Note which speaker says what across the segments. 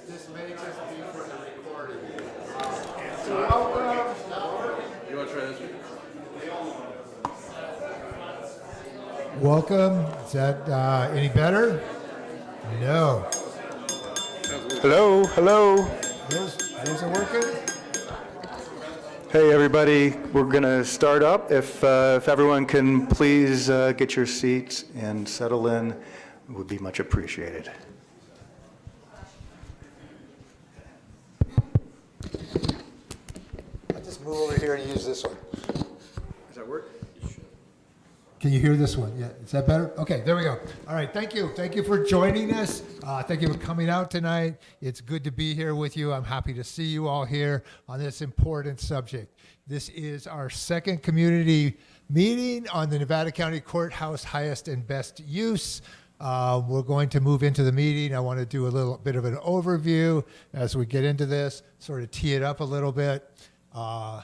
Speaker 1: This may just be for the recording. So welcome.
Speaker 2: You want to try this one?
Speaker 1: Welcome. Is that any better? No.
Speaker 3: Hello, hello.
Speaker 1: Those are working?
Speaker 3: Hey, everybody. We're going to start up. If everyone can please get your seats and settle in, it would be much appreciated.
Speaker 1: I'll just move over here and use this one.
Speaker 3: Does that work?
Speaker 1: Can you hear this one? Yeah, is that better? Okay, there we go. All right, thank you. Thank you for joining us. Thank you for coming out tonight. It's good to be here with you. I'm happy to see you all here on this important subject. This is our second community meeting on the Nevada County Courthouse highest and best use. We're going to move into the meeting. I want to do a little bit of an overview as we get into this, sort of tee it up a little bit. Okay,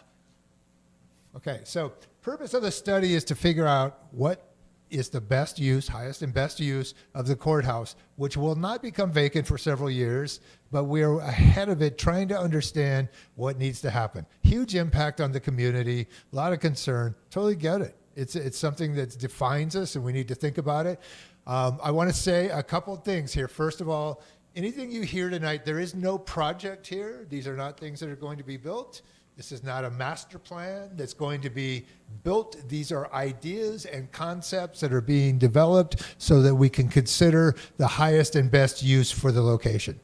Speaker 1: so purpose of the study is to figure out what is the best use, highest and best use of the courthouse, which will not become vacant for several years, but we're ahead of it trying to understand what needs to happen. Huge impact on the community, a lot of concern, totally get it. It's something that defines us and we need to think about it. I want to say a couple things here. First of all, anything you hear tonight, there is no project here. These are not things that are going to be built. This is not a master plan that's going to be built. These are ideas and concepts that are being developed so that we can consider the highest and best use for the location.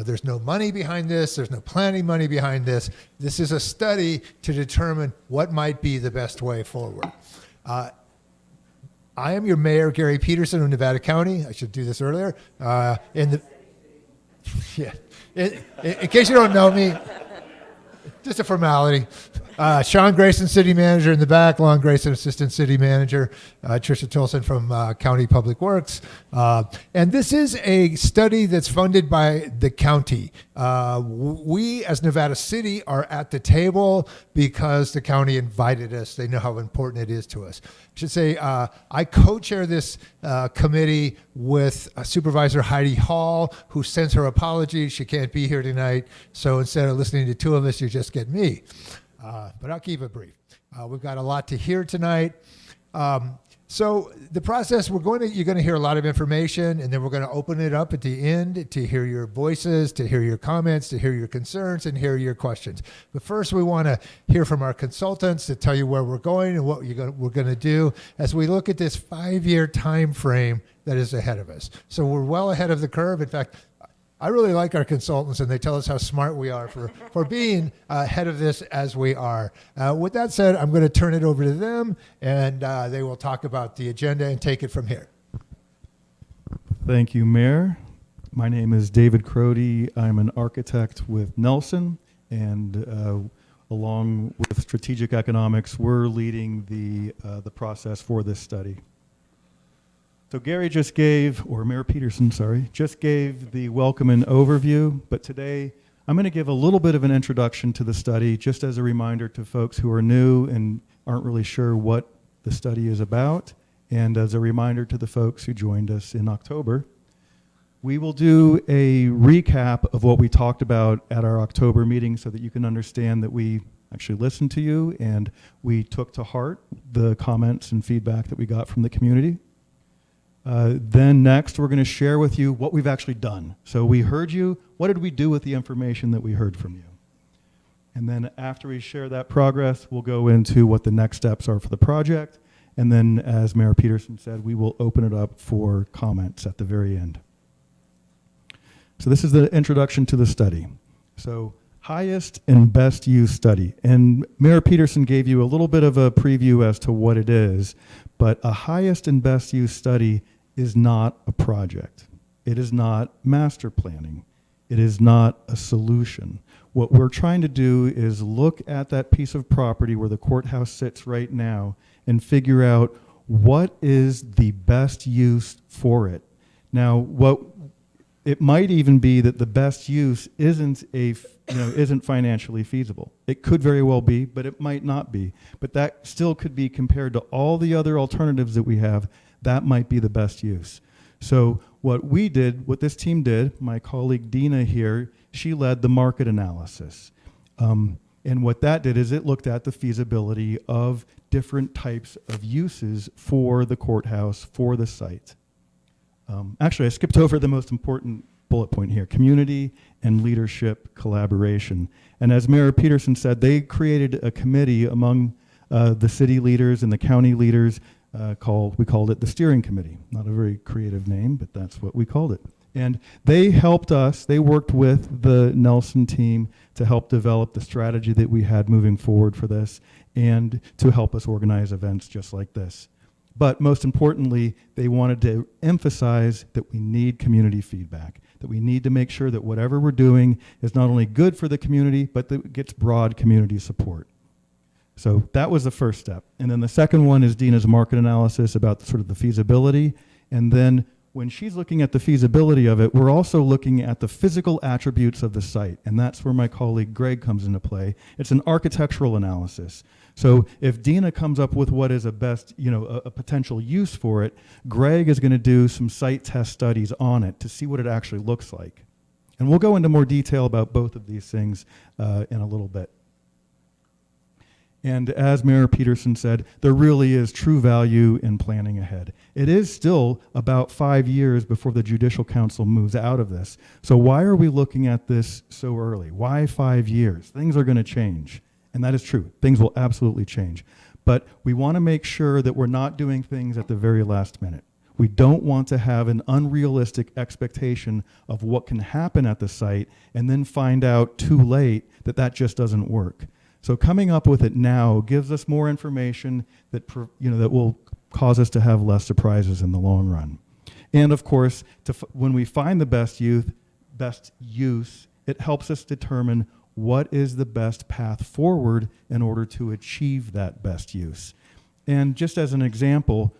Speaker 1: There's no money behind this. There's no planning money behind this. This is a study to determine what might be the best way forward. I am your mayor, Gary Peterson of Nevada County. I should do this earlier. In case you don't know me, just a formality. Sean Grayson, city manager in the back. Lon Grayson, assistant city manager. Tricia Tolson from County Public Works. And this is a study that's funded by the county. We, as Nevada City, are at the table because the county invited us. They know how important it is to us. I should say I co-chair this committee with Supervisor Heidi Hall, who sends her apologies. She can't be here tonight. So instead of listening to two of us, you just get me. But I'll keep it brief. We've got a lot to hear tonight. So the process, you're going to hear a lot of information, and then we're going to open it up at the end to hear your voices, to hear your comments, to hear your concerns, and hear your questions. But first, we want to hear from our consultants to tell you where we're going and what we're going to do as we look at this 5-year time frame that is ahead of us. So we're well ahead of the curve. In fact, I really like our consultants, and they tell us how smart we are for being ahead of this as we are. With that said, I'm going to turn it over to them, and they will talk about the agenda and take it from here.
Speaker 4: Thank you, Mayor. My name is David Crody. I'm an architect with Nelson, and along with strategic economics, we're leading the process for this study. So Gary just gave, or Mayor Peterson, sorry, just gave the welcome and overview, but today I'm going to give a little bit of an introduction to the study, just as a reminder to folks who are new and aren't really sure what the study is about, and as a reminder to the folks who joined us in October. We will do a recap of what we talked about at our October meeting so that you can understand that we actually listened to you and we took to heart the comments and feedback that we got from the community. Then next, we're going to share with you what we've actually done. So we heard you. What did we do with the information that we heard from you? And then after we share that progress, we'll go into what the next steps are for the project. And then, as Mayor Peterson said, we will open it up for comments at the very end. So this is the introduction to the study. So highest and best use study. And Mayor Peterson gave you a little bit of a preview as to what it is, but a highest and best use study is not a project. It is not master planning. It is not a solution. What we're trying to do is look at that piece of property where the courthouse sits right now and figure out what is the best use for it. Now, it might even be that the best use isn't financially feasible. It could very well be, but it might not be. But that still could be compared to all the other alternatives that we have. That might be the best use. So what this team did, my colleague Dina here, she led the market analysis. And what that did is it looked at the feasibility of different types of uses for the courthouse, for the site. Actually, I skipped over the most important bullet point here, community and leadership collaboration. And as Mayor Peterson said, they created a committee among the city leaders and the county leaders we called it the steering committee. Not a very creative name, but that's what we called it. And they helped us, they worked with the Nelson team to help develop the strategy that we had moving forward for this and to help us organize events just like this. But most importantly, they wanted to emphasize that we need community feedback, that we need to make sure that whatever we're doing is not only good for the community, but that it gets broad community support. So that was the first step. And then the second one is Dina's market analysis about sort of the feasibility. And then when she's looking at the feasibility of it, we're also looking at the physical attributes of the site. And that's where my colleague Greg comes into play. It's an architectural analysis. So if Dina comes up with what is a best, a potential use for it, Greg is going to do some site test studies on it to see what it actually looks like. And we'll go into more detail about both of these things in a little bit. And as Mayor Peterson said, there really is true value in planning ahead. It is still about 5 years before the Judicial Council moves out of this. So why are we looking at this so early? Why 5 years? Things are going to change. And that is true. Things will absolutely change. But we want to make sure that we're not doing things at the very last minute. We don't want to have an unrealistic expectation of what can happen at the site and then find out too late that that just doesn't work. So coming up with it now gives us more information that that will cause us to have less surprises in the long run. And of course, when we find the best use, it helps us determine what is the best path forward in order to achieve that best use. And just as an example,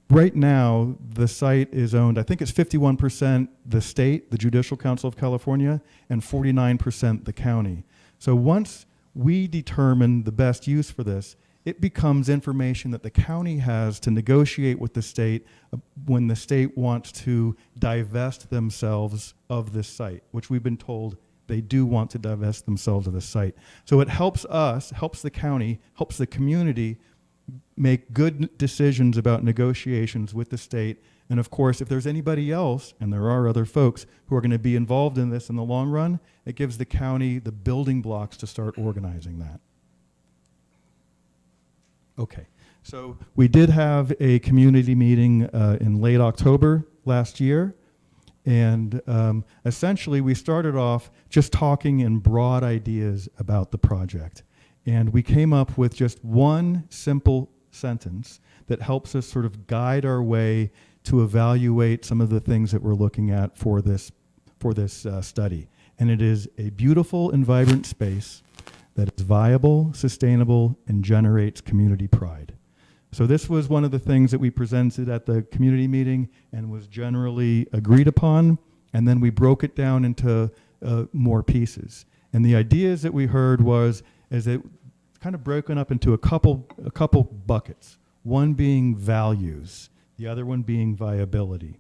Speaker 4: right now the site is owned, I think it's 51% the state, the Judicial Council of California, and 49% the county. So once we determine the best use for this, it becomes information that the county has to negotiate with the state when the state wants to divest themselves of this site, which we've been told they do want to divest themselves of the site. So it helps us, helps the county, helps the community make good decisions about negotiations with the state. And of course, if there's anybody else, and there are other folks who are going to be involved in this in the long run, it gives the county the building blocks to start organizing that. Okay, so we did have a community meeting in late October last year. And essentially, we started off just talking in broad ideas about the project. And we came up with just one simple sentence that helps us sort of guide our way to evaluate some of the things that we're looking at for this study. And it is a beautiful and vibrant space that is viable, sustainable, and generates community pride. So this was one of the things that we presented at the community meeting and was generally agreed upon, and then we broke it down into more pieces. And the ideas that we heard is that it's kind of broken up into a couple buckets, one being values, the other one being viability.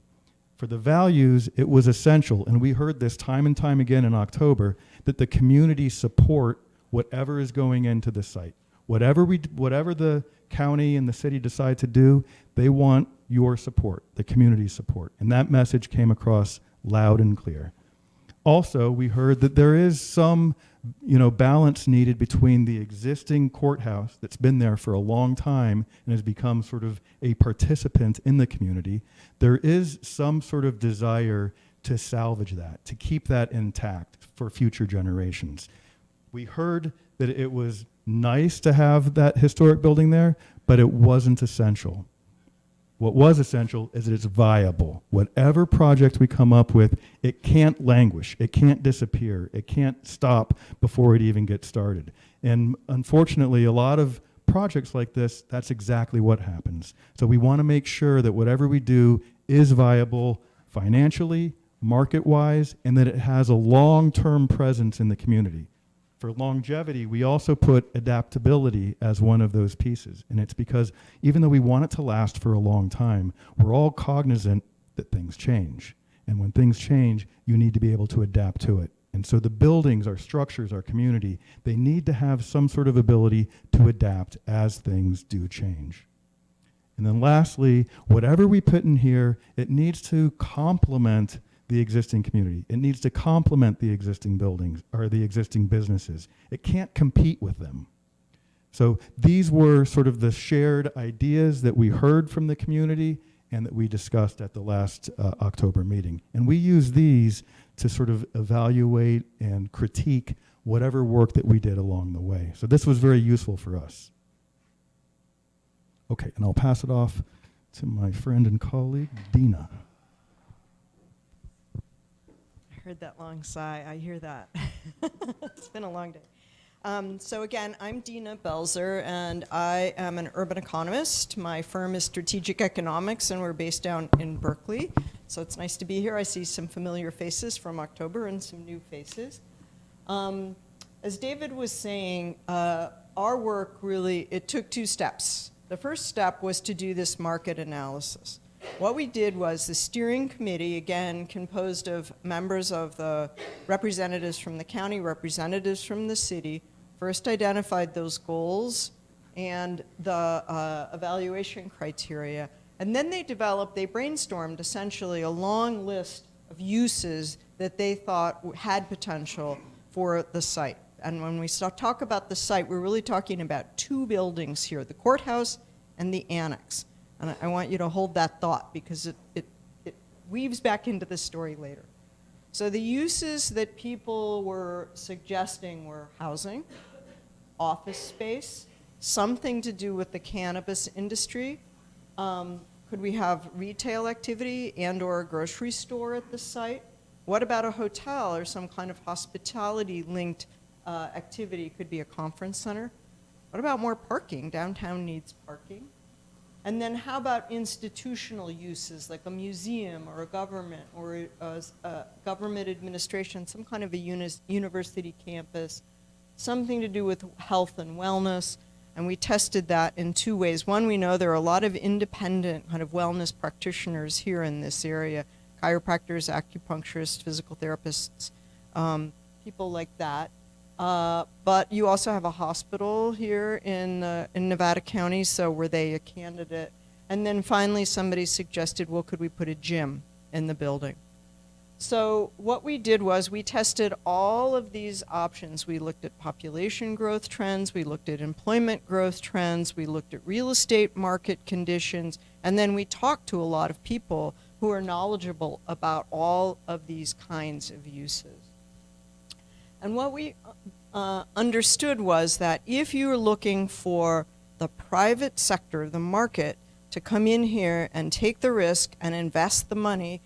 Speaker 4: For the values, it was essential, and we heard this time and time again in October, that the community support whatever is going into the site. Whatever the county and the city decide to do, they want your support, the community's support. And that message came across loud and clear. Also, we heard that there is some balance needed between the existing courthouse that's been there for a long time and has become sort of a participant in the community. There is some sort of desire to salvage that, to keep that intact for future generations. We heard that it was nice to have that historic building there, but it wasn't essential. What was essential is that it's viable. Whatever project we come up with, it can't languish, it can't disappear, it can't stop before it even gets started. And unfortunately, a lot of projects like this, that's exactly what happens. So we want to make sure that whatever we do is viable financially, market-wise, and that it has a long-term presence in the community. For longevity, we also put adaptability as one of those pieces. And it's because even though we want it to last for a long time, we're all cognizant that things change. And when things change, you need to be able to adapt to it. And so the buildings, our structures, our community, they need to have some sort of ability to adapt as things do change. And then lastly, whatever we put in here, it needs to complement the existing community. It needs to complement the existing buildings or the existing businesses. It can't compete with them. So these were sort of the shared ideas that we heard from the community and that we discussed at the last October meeting. And we use these to sort of evaluate and critique whatever work that we did along the way. So this was very useful for us. Okay, and I'll pass it off to my friend and colleague, Dina.
Speaker 5: I heard that long sigh. I hear that. It's been a long day. So again, I'm Dina Belzer, and I am an urban economist. My firm is Strategic Economics, and we're based down in Berkeley. So it's nice to be here. I see some familiar faces from October and some new faces. As David was saying, our work really, it took two steps. The first step was to do this market analysis. What we did was the steering committee, again, composed of members of the representatives from the county, representatives from the city, first identified those goals and the evaluation criteria. And then they brainstormed essentially a long list of uses that they thought had potential for the site. And when we talk about the site, we're really talking about two buildings here, the courthouse and the annex. And I want you to hold that thought because it weaves back into the story later. So the uses that people were suggesting were housing, office space, something to do with the cannabis industry. Could we have retail activity and or a grocery store at the site? What about a hotel or some kind of hospitality-linked activity? Could be a conference center. What about more parking? Downtown needs parking. And then how about institutional uses like a museum or a government or a government administration, some kind of a university campus, something to do with health and wellness. And we tested that in two ways. One, we know there are a lot of independent kind of wellness practitioners here in this area, chiropractors, acupuncturists, physical therapists, people like that. But you also have a hospital here in Nevada County, so were they a candidate? And then finally somebody suggested, well, could we put a gym in the building? So what we did was we tested all of these options. We looked at population growth trends, we looked at employment growth trends, we looked at real estate market conditions, and then we talked to a lot of people who are knowledgeable about all of these kinds of uses. And what we understood was that if you were looking for the private sector, the market, to come in here and take the risk and invest the money,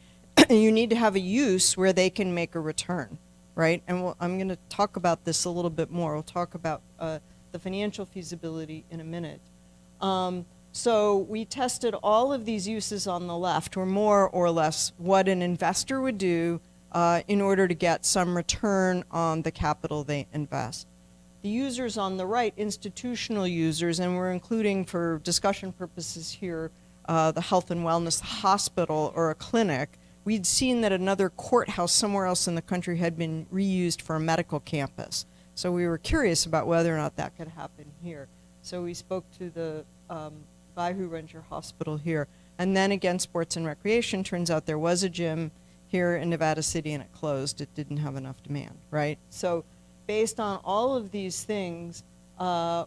Speaker 5: you need to have a use where they can make a return, right? And I'm going to talk about this a little bit more. We'll talk about the financial feasibility in a minute. So we tested all of these uses on the left, or more or less what an investor would do in order to get some return on the capital they invest. The users on the right, institutional users, and we're including for discussion purposes here the health and wellness hospital or a clinic. We'd seen that another courthouse somewhere else in the country had been reused for a medical campus. So we were curious about whether or not that could happen here. So we spoke to the guy who runs your hospital here. And then again, sports and recreation, turns out there was a gym here in Nevada City and it closed. It didn't have enough demand, right? So based on all of these things,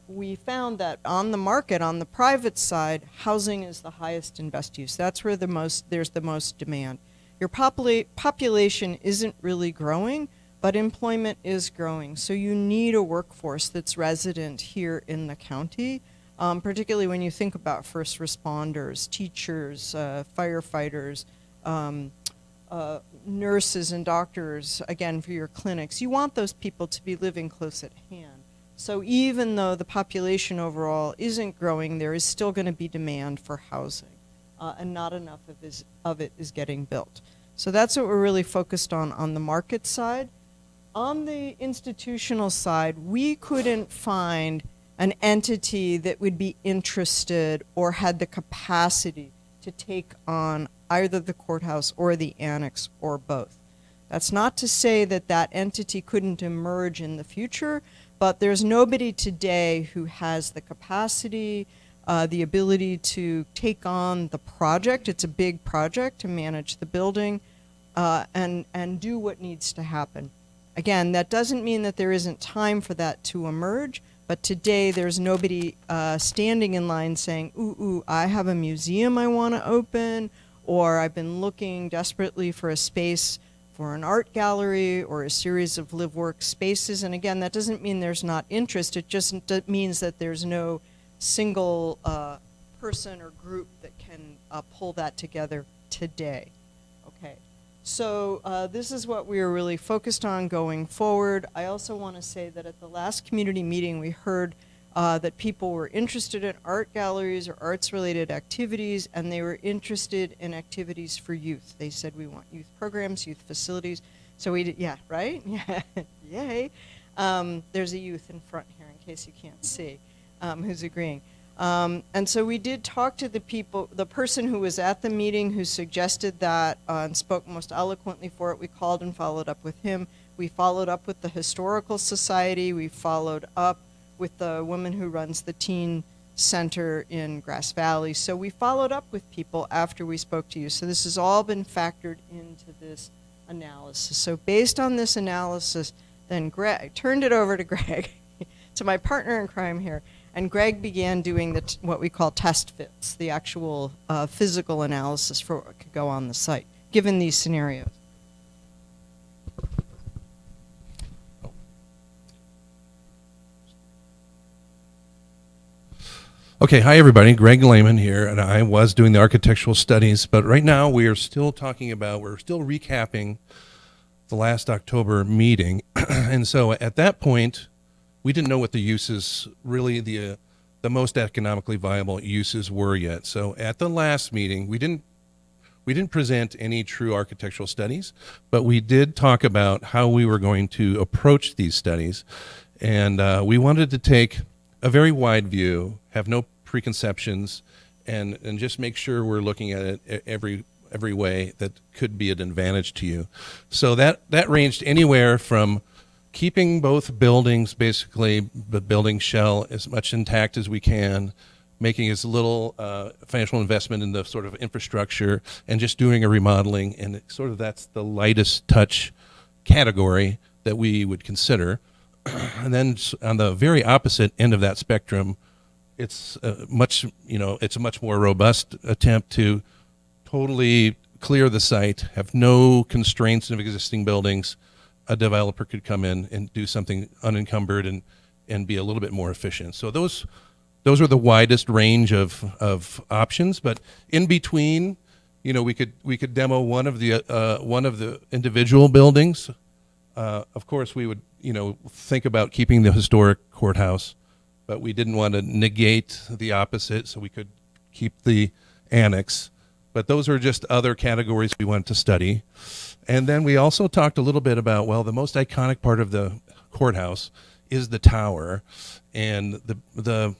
Speaker 5: we found that on the market, on the private side, housing is the highest and best use. That's where there's the most demand. Your population isn't really growing, but employment is growing. So you need a workforce that's resident here in the county, particularly when you think about first responders, teachers, firefighters, nurses and doctors, again, for your clinics. You want those people to be living close at hand. So even though the population overall isn't growing, there is still going to be demand for housing, and not enough of it is getting built. So that's what we're really focused on the market side. On the institutional side, we couldn't find an entity that would be interested or had the capacity to take on either the courthouse or the annex or both. That's not to say that that entity couldn't emerge in the future, but there's nobody today who has the capacity, the ability to take on the project. It's a big project to manage the building and do what needs to happen. Again, that doesn't mean that there isn't time for that to emerge, but today there's nobody standing in line saying, ooh, I have a museum I want to open, or I've been looking desperately for a space for an art gallery or a series of live-work spaces. And again, that doesn't mean there's not interest. It just means that there's no single person or group that can pull that together today. Okay. So this is what we are really focused on going forward. I also want to say that at the last community meeting, we heard that people were interested in art galleries or arts-related activities, and they were interested in activities for youth. They said, we want youth programs, youth facilities. So we did, yeah, right? Yeah, yay. There's a youth in front here in case you can't see who's agreeing. And so we did talk to the people, the person who was at the meeting who suggested that and spoke most eloquently for it. We called and followed up with him. We followed up with the Historical Society. We followed up with the woman who runs the teen center in Grass Valley. So we followed up with people after we spoke to you. So this has all been factored into this analysis. So based on this analysis, then Greg turned it over to Greg, to my partner in crime here, and Greg began doing what we call test fits, the actual physical analysis for what could go on the site, given these scenarios.
Speaker 2: Okay, hi everybody. Greg Lehman here, and I was doing the architectural studies, but right now we're still recapping the last October meeting. And so at that point, we didn't know what the uses, really the most economically viable uses were yet. So at the last meeting, we didn't present any true architectural studies, but we did talk about how we were going to approach these studies. And we wanted to take a very wide view, have no preconceptions, and just make sure we're looking at it every way that could be an advantage to you. So that ranged anywhere from keeping both buildings, basically the building shell, as much intact as we can, making as little financial investment in the sort of infrastructure, and just doing a remodeling, and sort of that's the lightest touch category that we would consider. And then on the very opposite end of that spectrum, it's a much more robust attempt to totally clear the site, have no constraints of existing buildings. A developer could come in and do something unencumbered and be a little bit more efficient. So those are the widest range of options. But in between, we could demo one of the individual buildings. Of course, we would think about keeping the historic courthouse, but we didn't want to negate the opposite, so we could keep the annex. But those are just other categories we wanted to study. And then we also talked a little bit about, well, the most iconic part of the courthouse is the tower, and the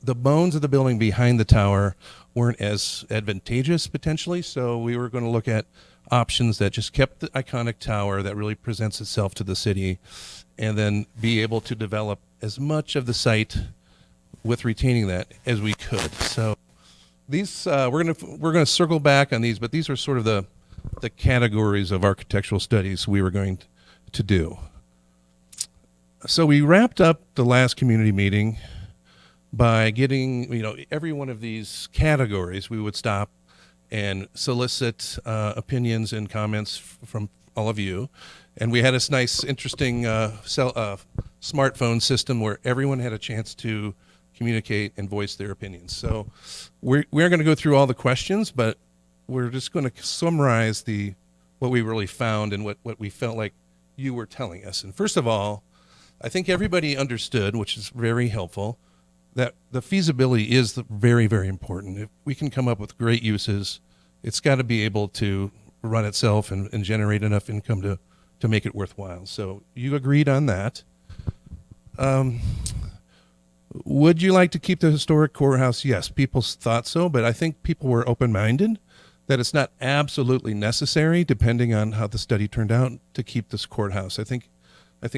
Speaker 2: bones of the building behind the tower weren't as advantageous potentially, so we were going to look at options that just kept the iconic tower that really presents itself to the city, and then be able to develop as much of the site with retaining that as we could. So these we're gonna circle back on these, but these are sort of the categories of architectural studies we were going to do. So we wrapped up the last community meeting by getting, every one of these categories we would stop and solicit opinions and comments from all of you. And we had this nice, interesting smartphone system where everyone had a chance to communicate and voice their opinions. So we're going to go through all the questions, but we're just going to summarize what we really found and what we felt like you were telling us. And first of all, I think everybody understood, which is very helpful, that the feasibility is very, very important. If we can come up with great uses, it's got to be able to run itself and generate enough income to make it worthwhile. So you agreed on that. Would you like to keep the historic courthouse? Yes, people thought so, but I think people were open-minded that it's not absolutely necessary, depending on how the study turned out, to keep this courthouse. I think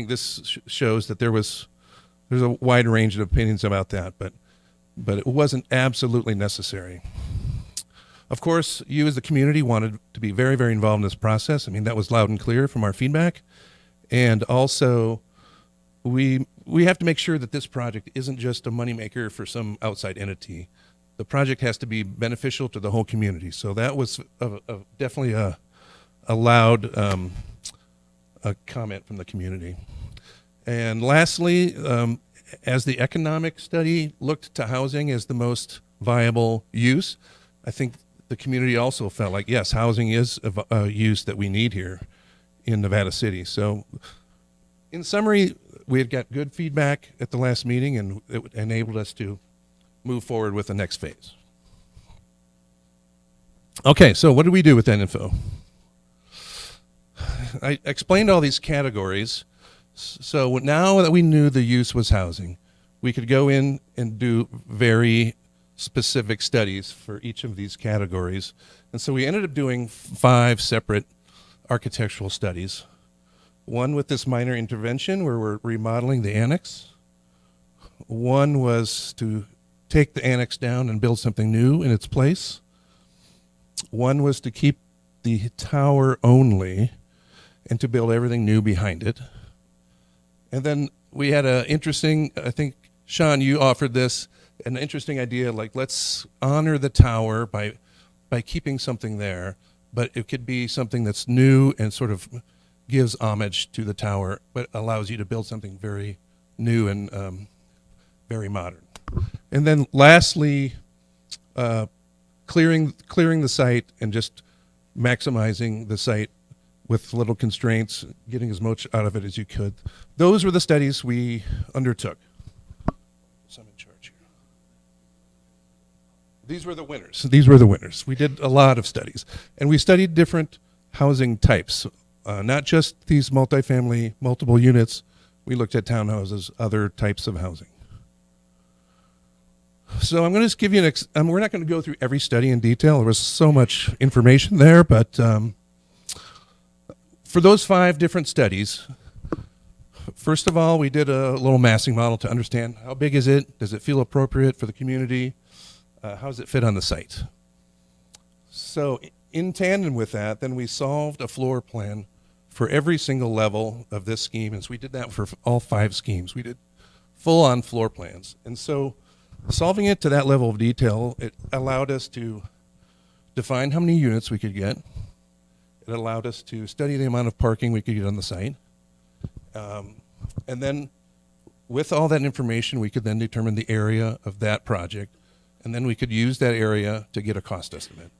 Speaker 2: this shows that there's a wide range of opinions about that, but it wasn't absolutely necessary. Of course, you as the community wanted to be very, very involved in this process. I mean, that was loud and clear from our feedback. And also, we have to make sure that this project isn't just a moneymaker for some outside entity. The project has to be beneficial to the whole community. So that was definitely a loud a comment from the community. And lastly, as the economic study looked to housing as the most viable use, I think the community also felt like, yes, housing is a use that we need here in Nevada City. So in summary, we had got good feedback at the last meeting, and it enabled us to move forward with the next phase. Okay, so what do we do with that info? I explained all these categories. So now that we knew the use was housing, we could go in and do very specific studies for each of these categories. And so we ended up doing 5 separate architectural studies. One with this minor intervention where we're remodeling the annex. One was to take the annex down and build something new in its place. One was to keep the tower only and to build everything new behind it. And then we had an interesting, I think, Sean, you offered this, an interesting idea, like let's honor the tower by keeping something there, but it could be something that's new and sort of gives homage to the tower, but allows you to build something very new and very modern. And then lastly, clearing the site and just maximizing the site with little constraints, getting as much out of it as you could. Those were the studies we undertook. So I'm in charge here. These were the winners. We did a lot of studies, and we studied different housing types, not just these multifamily, multiple units. We looked at townhouses, other types of housing. So I'm going to just give you we're not going to go through every study in detail. There was so much information there, but for those 5 different studies, first of all, we did a little massing model to understand how big is it? Does it feel appropriate for the community? How does it fit on the site? So in tandem with that, then we solved a floor plan for every single level of this scheme. And so we did that for all 5 schemes. We did full-on floor plans. And so solving it to that level of detail, it allowed us to define how many units we could get. It allowed us to study the amount of parking we could get on the site. And then with all that information, we could then determine the area of that project. And then we could use that area to get a cost estimate.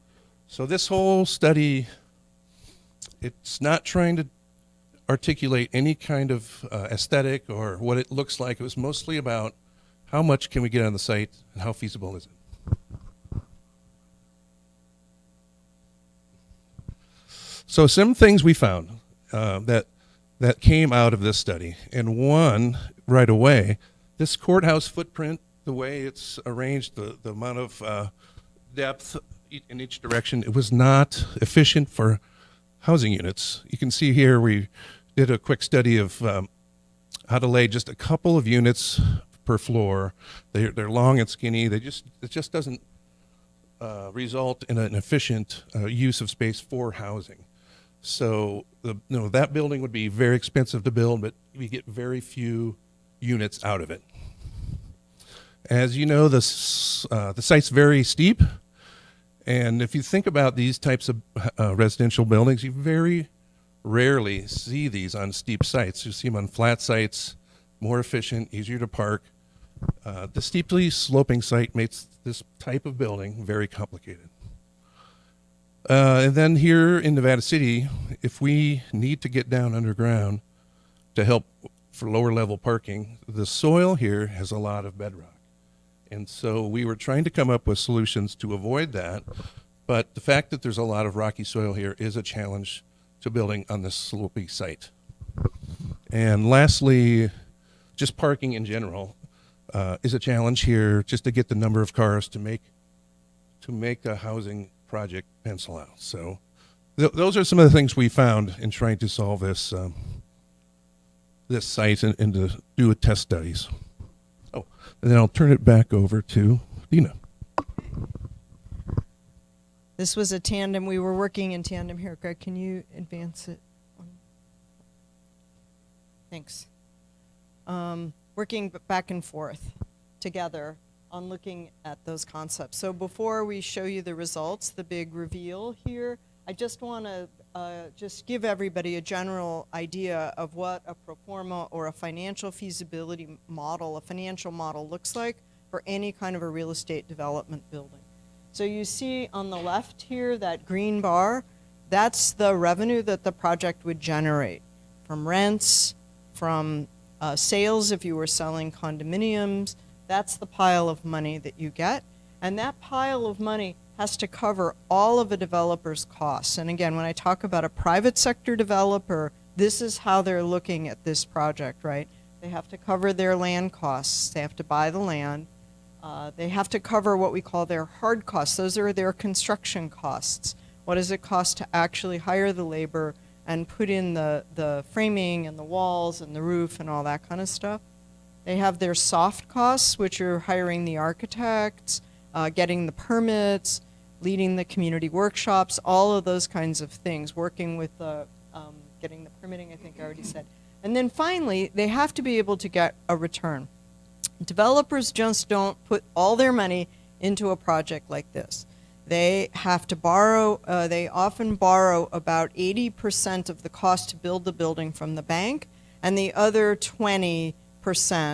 Speaker 2: So this whole study, it's not trying to articulate any kind of aesthetic or what it looks like. It was mostly about how much can we get on the site and how feasible is it. So some things we found that came out of this study. And one, right away, this courthouse footprint, the way it's arranged, the amount of depth in each direction, it was not efficient for housing units. You can see here we did a quick study of how to lay just a couple of units per floor. They're long and skinny. It just doesn't result in an efficient use of space for housing. So that building would be very expensive to build, but we get very few units out of it. As you know, the site's very steep, and if you think about these types of residential buildings, you very rarely see these on steep sites. You see them on flat sites, more efficient, easier to park. The steeply sloping site makes this type of building very complicated. And then here in Nevada City, if we need to get down underground to help for lower level parking, the soil here has a lot of bedrock. And so we were trying to come up with solutions to avoid that. But the fact that there's a lot of rocky soil here is a challenge to building on this slopey site. And lastly, just parking in general is a challenge here, just to get the number of cars to make a housing project pencil out. So those are some of the things we found in trying to solve this this site and to do with test studies. Oh, and then I'll turn it back over to Dina.
Speaker 5: This was a tandem. We were working in tandem here. Greg, can you advance it? Thanks. Working back and forth together on looking at those concepts. So before we show you the results, the big reveal here, I just want to just give everybody a general idea of what a pro forma or a financial feasibility model, a financial model looks like for any kind of a real estate development building. So you see on the left here, that green bar, that's the revenue that the project would generate from rents, from sales if you were selling condominiums. That's the pile of money that you get. And that pile of money has to cover all of a developer's costs. And again, when I talk about a private sector developer, this is how they're looking at this project, right? They have to cover their land costs. They have to buy the land. They have to cover what we call their hard costs. Those are their construction costs. What does it cost to actually hire the labor and put in the framing and the walls and the roof and all that kind of stuff? They have their soft costs, which are hiring the architects, getting the permits, leading the community workshops, all of those kinds of things, working with getting the permitting, I think I already said. And then finally, they have to be able to get a return. Developers just don't put all their money into a project like this. They have to borrow, they often borrow about 80% of the cost to build the building from the bank, and the other 20%,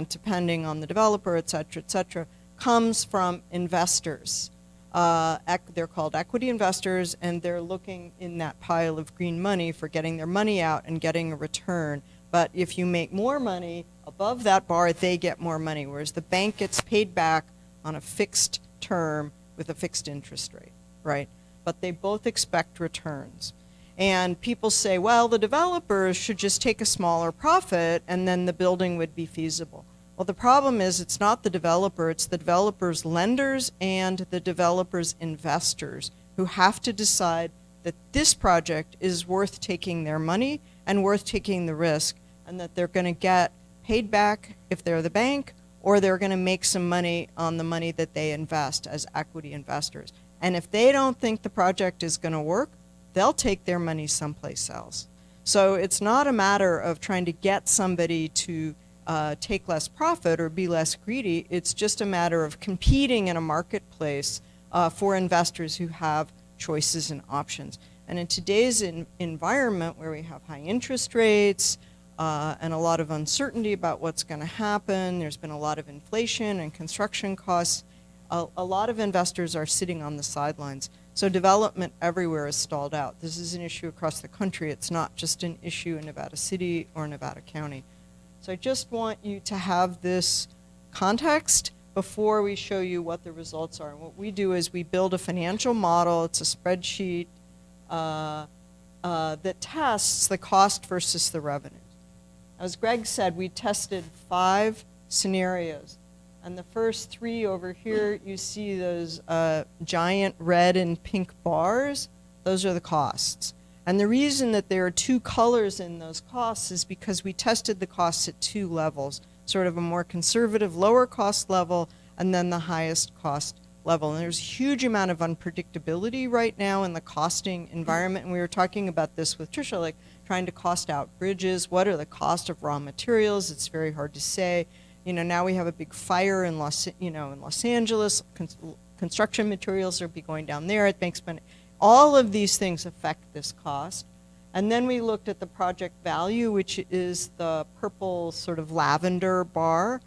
Speaker 5: depending on the developer, et cetera, comes from investors. They're called equity investors, and they're looking in that pile of green money for getting their money out and getting a return. But if you make more money above that bar, they get more money, whereas the bank gets paid back on a fixed term with a fixed interest rate, right? But they both expect returns. And people say, well, the developers should just take a smaller profit and then the building would be feasible. Well, the problem is it's not the developer, it's the developer's lenders and the developer's investors who have to decide that this project is worth taking their money and worth taking the risk, and that they're going to get paid back if they're the bank, or they're going to make some money on the money that they invest as equity investors. And if they don't think the project is going to work, they'll take their money someplace else. So it's not a matter of trying to get somebody to take less profit or be less greedy. It's just a matter of competing in a marketplace for investors who have choices and options. And in today's environment where we have high interest rates and a lot of uncertainty about what's going to happen, there's been a lot of inflation and construction costs, a lot of investors are sitting on the sidelines. So development everywhere is stalled out. This is an issue across the country. It's not just an issue in Nevada City or Nevada County. So I just want you to have this context before we show you what the results are. And what we do is we build a financial model. It's a spreadsheet that tests the cost versus the revenue. As Greg said, we tested 5 scenarios. And the first 3 over here, you see those giant red and pink bars. Those are the costs. And the reason that there are 2 colors in those costs is because we tested the costs at 2 levels, sort of a more conservative, lower cost level, and then the highest cost level. And there's a huge amount of unpredictability right now in the costing environment. And we were talking about this with Tricia, like trying to cost out bridges. What are the cost of raw materials? It's very hard to say. You know, now we have a big fire in Los Angeles. Construction materials are be going down there. It makes money. All of these things affect this cost. And then we looked at the project value, which is the purple sort of lavender bar.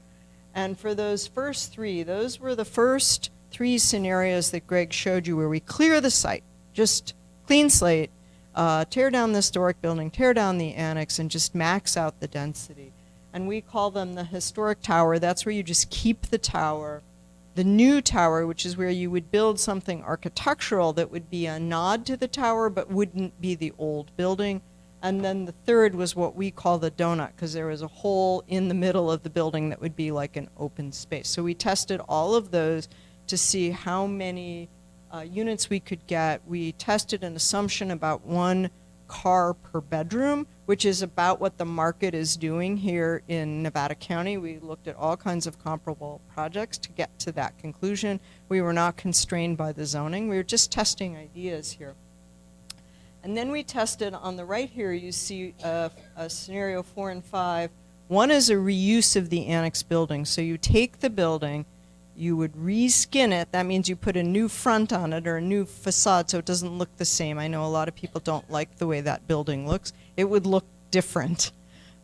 Speaker 5: And for those first 3, those were the first 3 scenarios that Greg showed you where we clear the site, just clean slate, tear down the historic building, tear down the annex, and just max out the density. And we call them the historic tower. That's where you just keep the tower. The new tower, which is where you would build something architectural that would be a nod to the tower but wouldn't be the old building. And then the third was what we call the donut, because there was a hole in the middle of the building that would be like an open space. So we tested all of those to see how many units we could get. We tested an assumption about 1 car per bedroom, which is about what the market is doing here in Nevada County. We looked at all kinds of comparable projects to get to that conclusion. We were not constrained by the zoning. We were just testing ideas here. And then we tested on the right here, you see a scenario 4 and 5. One is a reuse of the annex building. So you take the building, you would reskin it. That means you put a new front on it or a new facade so it doesn't look the same. I know a lot of people don't like the way that building looks. It would look different.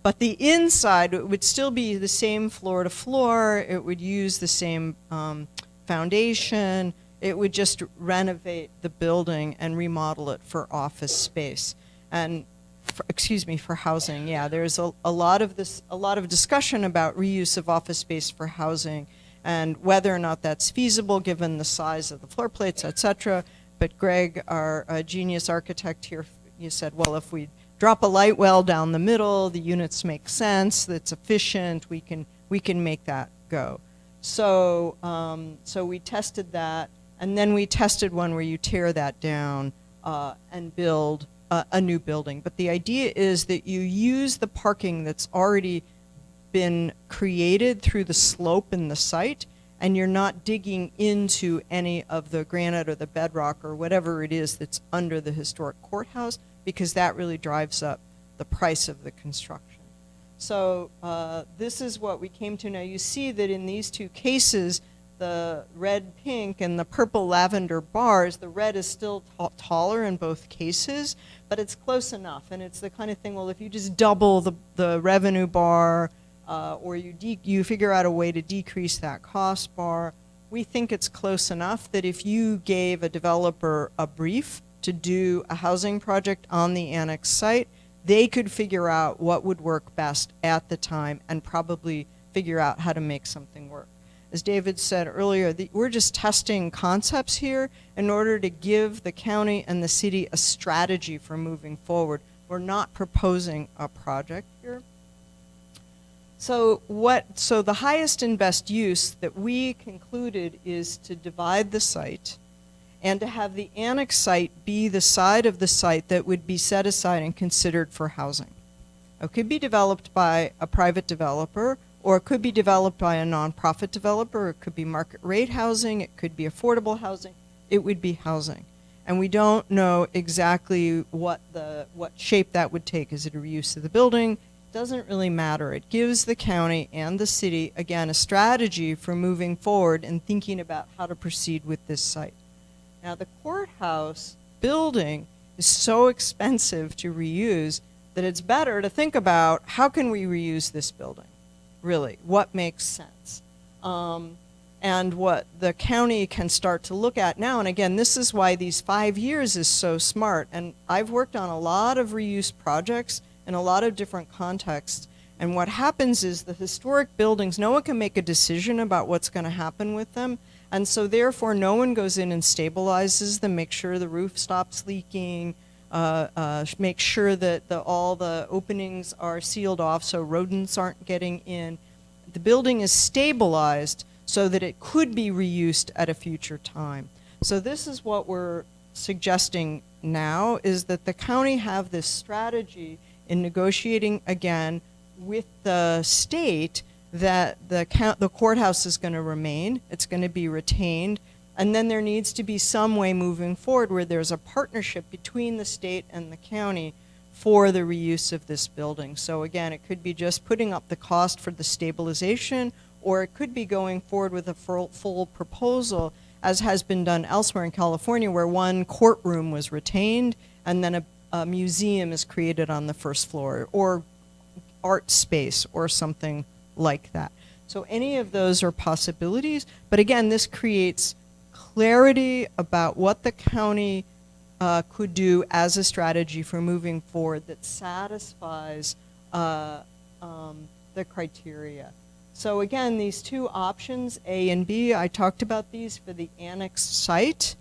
Speaker 5: But the inside, it would still be the same floor to floor. It would use the same foundation. It would just renovate the building and remodel it for office space. And for housing. Yeah, there's a lot of discussion about reuse of office space for housing and whether or not that's feasible given the size of the floor plates, et cetera. But Greg, our genius architect here, you said, well, if we drop a light well down the middle, the units make sense, that's efficient, we can make that go. So, so we tested that, and then we tested one where you tear that down and build a new building. But the idea is that you use the parking that's already been created through the slope in the site, and you're not digging into any of the granite or the bedrock or whatever it is that's under the historic courthouse, because that really drives up the price of the construction. So this is what we came to. Now you see that in these two cases, the red pink and the purple lavender bars, the red is still taller in both cases, but it's close enough. And it's the kind of thing, well, if you just double the revenue bar, or you figure out a way to decrease that cost bar, we think it's close enough that if you gave a developer a brief to do a housing project on the annex site, they could figure out what would work best at the time and probably figure out how to make something work. As David said earlier, we're just testing concepts here in order to give the county and the city a strategy for moving forward. We're not proposing a project here. So the highest and best use that we concluded is to divide the site and to have the annex site be the side of the site that would be set aside and considered for housing. It could be developed by a private developer, or it could be developed by a nonprofit developer. It could be market rate housing. It could be affordable housing. It would be housing. And we don't know exactly what shape that would take. Is it a reuse of the building? Doesn't really matter. It gives the county and the city, again, a strategy for moving forward and thinking about how to proceed with this site. Now, the courthouse building is so expensive to reuse that it's better to think about how can we reuse this building, really, what makes sense. And what the county can start to look at now, and again, this is why these 5 years is so smart. And I've worked on a lot of reuse projects in a lot of different contexts. And what happens is the historic buildings, no one can make a decision about what's going to happen with them. And so therefore, no one goes in and stabilizes them, make sure the roof stops leaking, make sure that all the openings are sealed off so rodents aren't getting in. The building is stabilized so that it could be reused at a future time. So this is what we're suggesting now, is that the county have this strategy in negotiating again with the state that the courthouse is going to remain, it's going to be retained, and then there needs to be some way moving forward where there's a partnership between the state and the county for the reuse of this building. So again, it could be just putting up the cost for the stabilization, or it could be going forward with a full proposal, as has been done elsewhere in California, where one courtroom was retained and then a museum is created on the first floor, or art space or something like that. So any of those are possibilities, but again, this creates clarity about what the county could do as a strategy for moving forward that satisfies the criteria. So again, these two options, A and B, I talked about these for the annex site.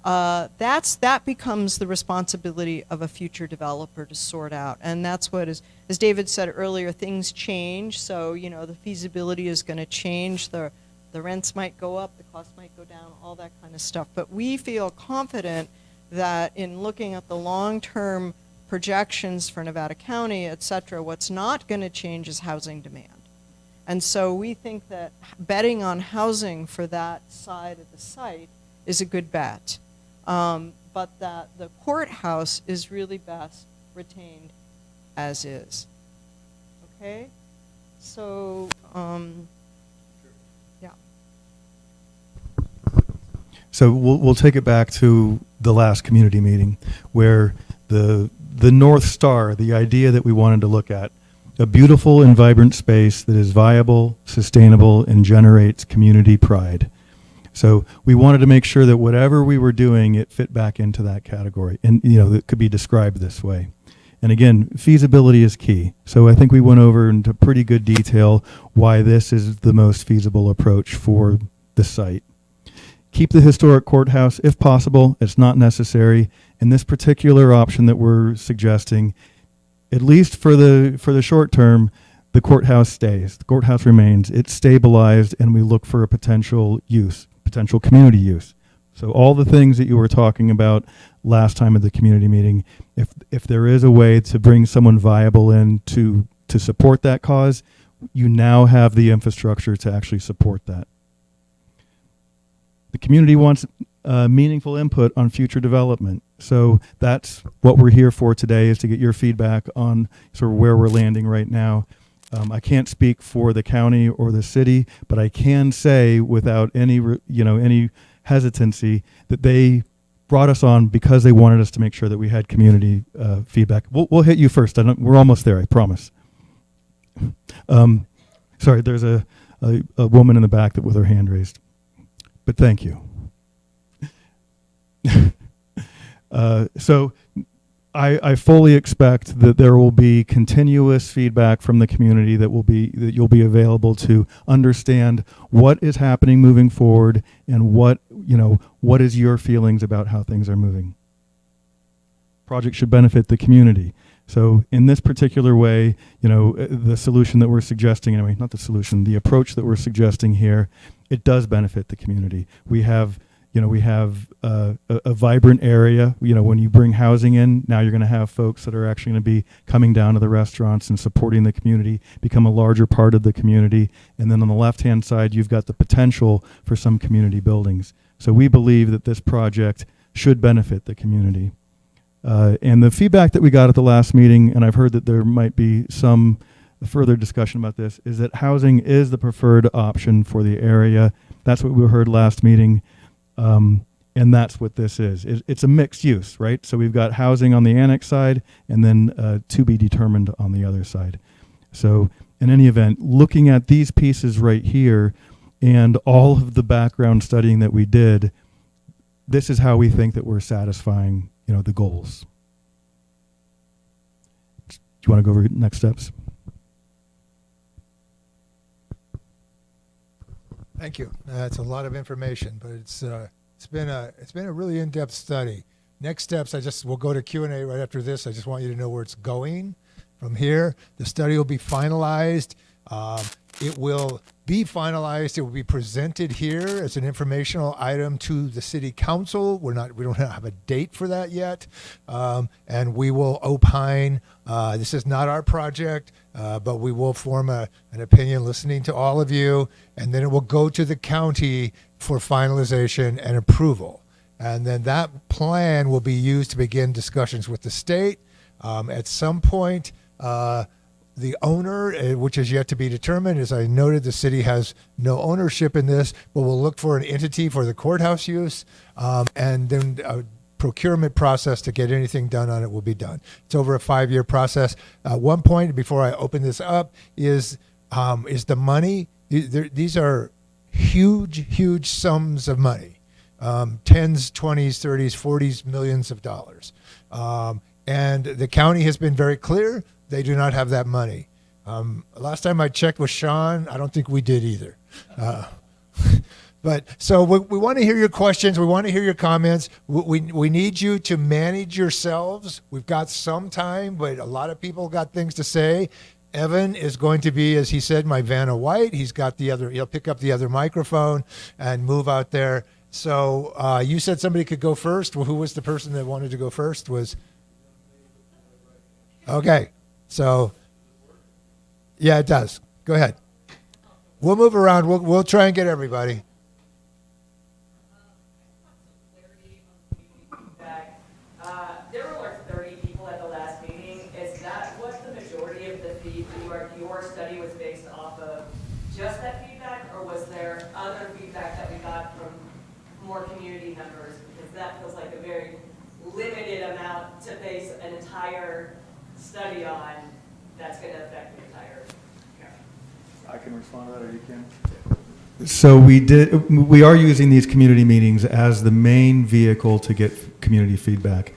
Speaker 5: That becomes the responsibility of a future developer to sort out. And that's what is, as David said earlier, things change. So, the feasibility is going to change. The The rents might go up, the cost might go down, all that kind of stuff. But we feel confident that in looking at the long-term projections for Nevada County, et cetera, what's not going to change is housing demand. And so we think that betting on housing for that side of the site is a good bet. But that the courthouse is really best retained as is. Okay? So, yeah.
Speaker 4: So we'll take it back to the last community meeting, where the North Star, the idea that we wanted to look at, a beautiful and vibrant space that is viable, sustainable, and generates community pride. So we wanted to make sure that whatever we were doing, it fit back into that category, and that could be described this way. And again, feasibility is key. So I think we went over into pretty good detail why this is the most feasible approach for the site. Keep the historic courthouse if possible. It's not necessary. And this particular option that we're suggesting, at least for the short term, the courthouse stays. The courthouse remains. It's stabilized, and we look for a potential use, potential community use. So all the things that you were talking about last time at the community meeting, if there is a way to bring someone viable in to support that cause, you now have the infrastructure to actually support that. The community wants meaningful input on future development. So that's what we're here for today, is to get your feedback on sort of where we're landing right now. I can't speak for the county or the city, but I can say without any hesitancy that they brought us on because they wanted us to make sure that we had community feedback. We'll hit you first. We're almost there, I promise. Sorry, there's a woman in the back with her hand raised. But thank you. So I fully expect that there will be continuous feedback from the community that you'll be available to understand what is happening moving forward and what is your feelings about how things are moving. Project should benefit the community. So in this particular way, the solution that we're suggesting, anyway, not the solution, the approach that we're suggesting here, it does benefit the community. We have a vibrant area. When you bring housing in, now you're going to have folks that are actually going to be coming down to the restaurants and supporting the community, become a larger part of the community. And then on the left-hand side, you've got the potential for some community buildings. So we believe that this project should benefit the community. And the feedback that we got at the last meeting, and I've heard that there might be some further discussion about this, is that housing is the preferred option for the area. That's what we heard last meeting. And that's what this is. It's a mixed use, right? So we've got housing on the annex side and then to be determined on the other side. So in any event, looking at these pieces right here and all of the background studying that we did, this is how we think that we're satisfying, the goals. Do you want to go over next steps?
Speaker 1: Thank you. That's a lot of information, but it's been a really in-depth study. Next steps, we'll go to Q&A right after this. I just want you to know where it's going from here. The study will be finalized. It will be finalized. It will be presented here as an informational item to the city council. We don't have a date for that yet, and we will opine. This is not our project, but we will form an opinion listening to all of you, and then it will go to the county for finalization and approval. And then that plan will be used to begin discussions with the state. At some point, the owner, which is yet to be determined, as I noted, the city has no ownership in this, but we'll look for an entity for the courthouse use, and then a procurement process to get anything done on it will be done. It's over a 5-year process. One point before I open this up is the money. These are huge sums of money, 10s, 20s, 30s, 40s, millions of dollars. And the county has been very clear. They do not have that money. Last time I checked with Sean, I don't think we did either. But so we want to hear your questions. We want to hear your comments. We need you to manage yourselves. We've got some time, but a lot of people got things to say. Evan is going to be, as he said, my Vanna White. He'll pick up the other microphone and move out there. So you said somebody could go first. Well, who was the person that wanted to go first? Okay. So, yeah, it does. Go ahead. We'll move around. We'll try and get everybody.
Speaker 6: There were like 30 people at the last meeting. Is that what the majority of the feedback, your study was based off of just that feedback, or was there other feedback that we got from more community members? Because that feels like a very limited amount to base an entire study on that's going to affect the entire county.
Speaker 3: I can respond to that, or you can?
Speaker 4: So we are using these community meetings as the main vehicle to get community feedback.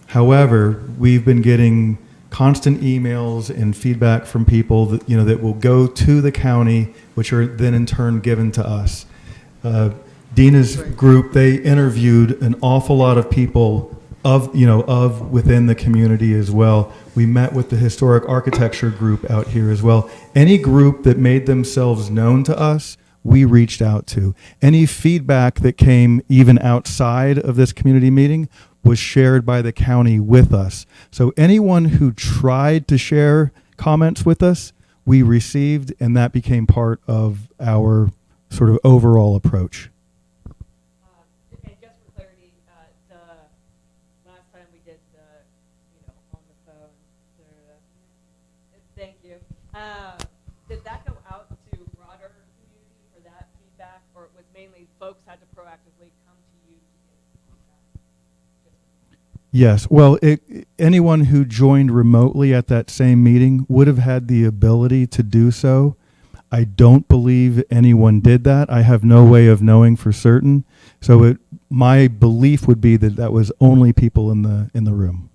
Speaker 4: However, we've been getting constant emails and feedback from people that will go to the county, which are then in turn given to us. Dina's group, they interviewed an awful lot of people of within the community as well. We met with the historic architecture group out here as well. Any group that made themselves known to us, we reached out to. Any feedback that came even outside of this community meeting was shared by the county with us. So anyone who tried to share comments with us, we received, and that became part of our sort of overall approach.
Speaker 6: And just for clarity, the last time we did on the phone, thank you. Did that go out to broader community for that feedback, or it was mainly folks had to proactively come to you to get feedback?
Speaker 4: Yes. Well, anyone who joined remotely at that same meeting would have had the ability to do so. I don't believe anyone did that. I have no way of knowing for certain. So my belief would be that was only people in the room.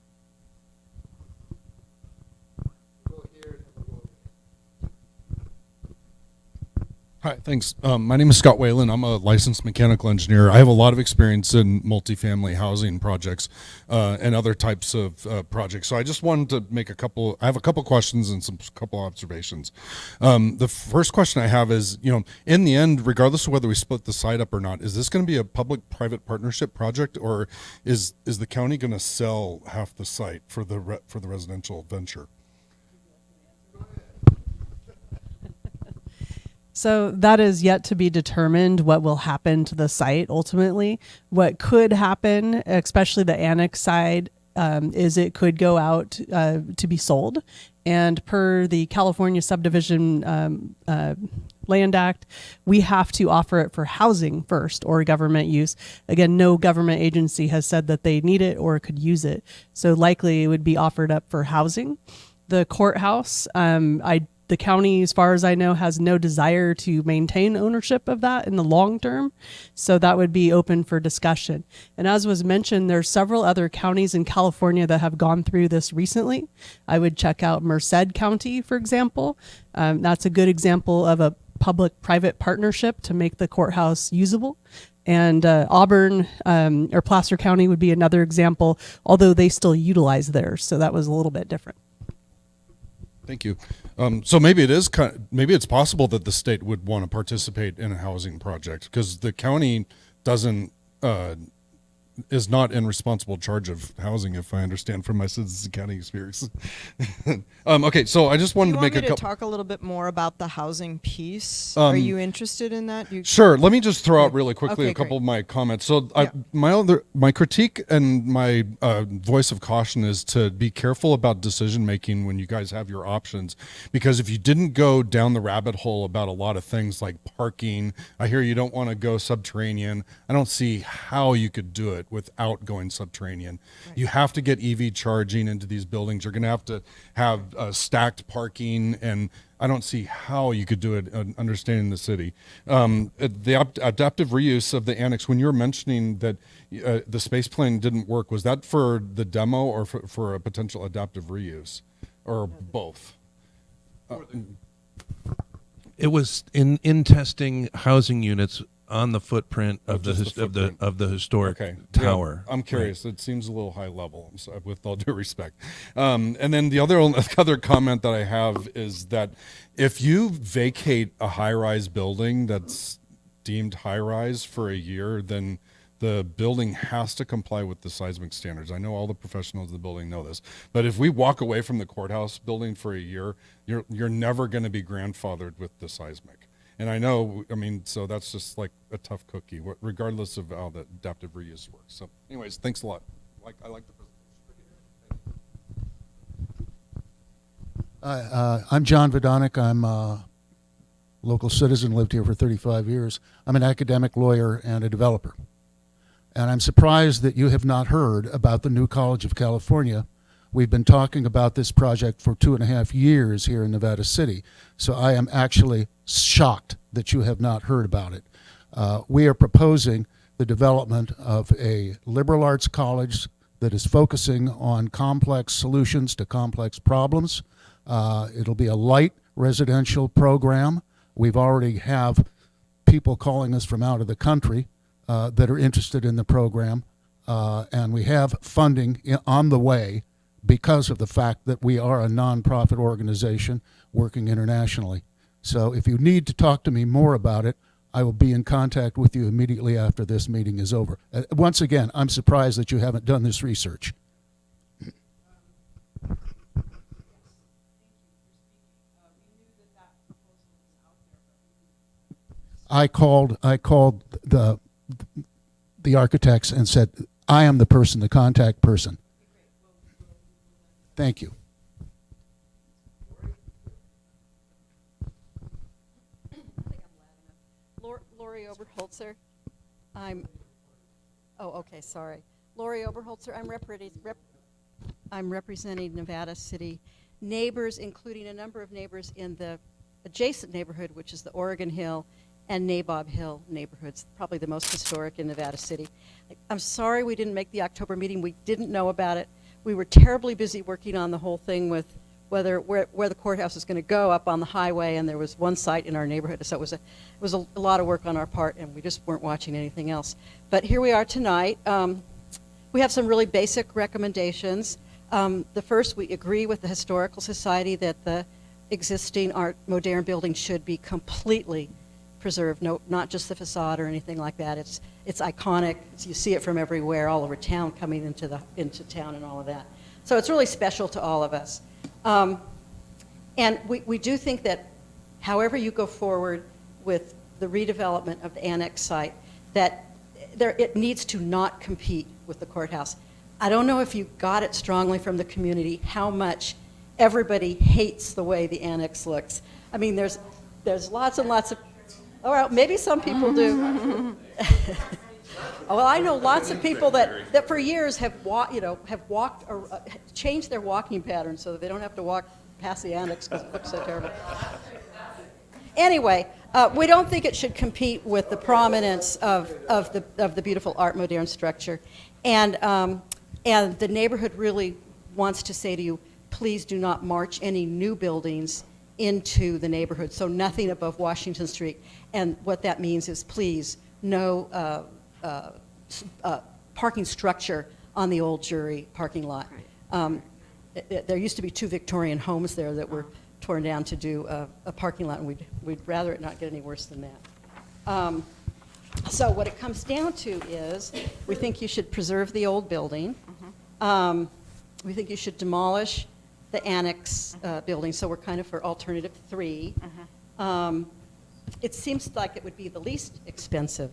Speaker 7: Hi, thanks. My name is Scott Whalen. I'm a licensed mechanical engineer. I have a lot of experience in multifamily housing projects and other types of projects. So I just wanted to make I have a couple questions and couple observations. The first question I have is, in the end, regardless of whether we split the site up or not, is this going to be a public-private partnership project, or is the county going to sell half the site for the residential venture?
Speaker 8: So that is yet to be determined what will happen to the site ultimately. What could happen, especially the annex side, is it could go out to be sold. And per the California Subdivision Land Act, we have to offer it for housing first or government use. Again, no government agency has said that they need it or could use it. So likely it would be offered up for housing. The courthouse, the county, as far as I know, has no desire to maintain ownership of that in the long term. So that would be open for discussion. And as was mentioned, there's several other counties in California that have gone through this recently. I would check out Merced County, for example. That's a good example of a public-private partnership to make the courthouse usable. And Auburn or Placer County would be another example, although they still utilize theirs. So that was a little bit different.
Speaker 7: Thank you. So maybe it's possible that the state would want to participate in a housing project because the county is not in responsible charge of housing, if I understand from my Citizens County experience. Okay, so I just wanted to make a couple.
Speaker 5: Talk a little bit more about the housing piece. Are you interested in that?
Speaker 7: Sure. Let me just throw out really quickly
Speaker 5: Okay,
Speaker 7: a couple
Speaker 5: great.
Speaker 7: of my comments. So
Speaker 5: Yeah.
Speaker 7: my critique and my voice of caution is to be careful about decision making when you guys have your options, because if you didn't go down the rabbit hole about a lot of things like parking, I hear you don't want to go subterranean. I don't see how you could do it without going subterranean. Right. You have to get EV charging into these buildings. You're going to have stacked parking, and I don't see how you could do it understanding the city. The adaptive reuse of the annex, when you were mentioning that the space plane didn't work, was that for the demo or for a potential adaptive reuse, or both?
Speaker 2: It was in testing housing units on the footprint of the,
Speaker 7: just the footprint.
Speaker 2: of the historic
Speaker 7: Okay.
Speaker 2: tower.
Speaker 7: Yeah, I'm curious. It seems a little high level, so with all due respect. And then the other comment that I have is that if you vacate a high-rise building that's deemed high-rise for a year, then the building has to comply with the seismic standards. I know all the professionals in the building know this, but if we walk away from the courthouse building for a year, you're never going to be grandfathered with the seismic. And I know, I mean, so that's just like a tough cookie, regardless of how the adaptive reuse works. So anyways, thanks a lot. I like the presentation.
Speaker 9: I'm John Vodonik. I'm a local citizen, lived here for 35 years. I'm an academic lawyer and a developer. And I'm surprised that you have not heard about the new College of California. We've been talking about this project for 2.5 years here in Nevada City. So I am actually shocked that you have not heard about it. We are proposing the development of a liberal arts college that is focusing on complex solutions to complex problems. It'll be a light residential program. We've already have people calling us from out of the country that are interested in the program, and we have funding on the way because of the fact that we are a nonprofit organization working internationally. So if you need to talk to me more about it, I will be in contact with you immediately after this meeting is over. Once again, I'm surprised that you haven't done this research. I called the architects and said, I am the person, the contact person. Thank you.
Speaker 10: Lori Oberholzer. Sorry. Lori Oberholzer. I'm representing Nevada City neighbors, including a number of neighbors in the adjacent neighborhood, which is the Oregon Hill and Nabob Hill neighborhoods, probably the most historic in Nevada City. I'm sorry we didn't make the October meeting. We didn't know about it. We were terribly busy working on the whole thing with where the courthouse is going to go up on the highway, and there was one site in our neighborhood, so it was a lot of work on our part, and we just weren't watching anything else. But here we are tonight. We have some really basic recommendations. The first, we agree with the Historical Society that the existing Art Moderne building should be completely preserved, not just the facade or anything like that. It's iconic. You see it from everywhere, all over town, coming into town and all of that. So it's really special to all of us. And we do think that however you go forward with the redevelopment of the annex site, that it needs to not compete with the courthouse. I don't know if you got it strongly from the community how much everybody hates the way the annex looks. I mean, there's lots and lots of, well, maybe some people do. Well, I know lots of people that for years have walked or changed their walking pattern so that they don't have to walk past the annex because it looks so terrible. Anyway, we don't think it should compete with the prominence of the beautiful Art Moderne structure, and the neighborhood really wants to say to you, please do not march any new buildings into the neighborhood. So nothing above Washington Street, and what that means is please no parking structure on the old Jury parking lot. There used to be 2 Victorian homes there that were torn down to do a parking lot, and we'd rather it not get any worse than that. So what it comes down to is we think you should preserve the old building. We think you should demolish the annex building, so we're kind of for alternative 3. It seems like it would be the least expensive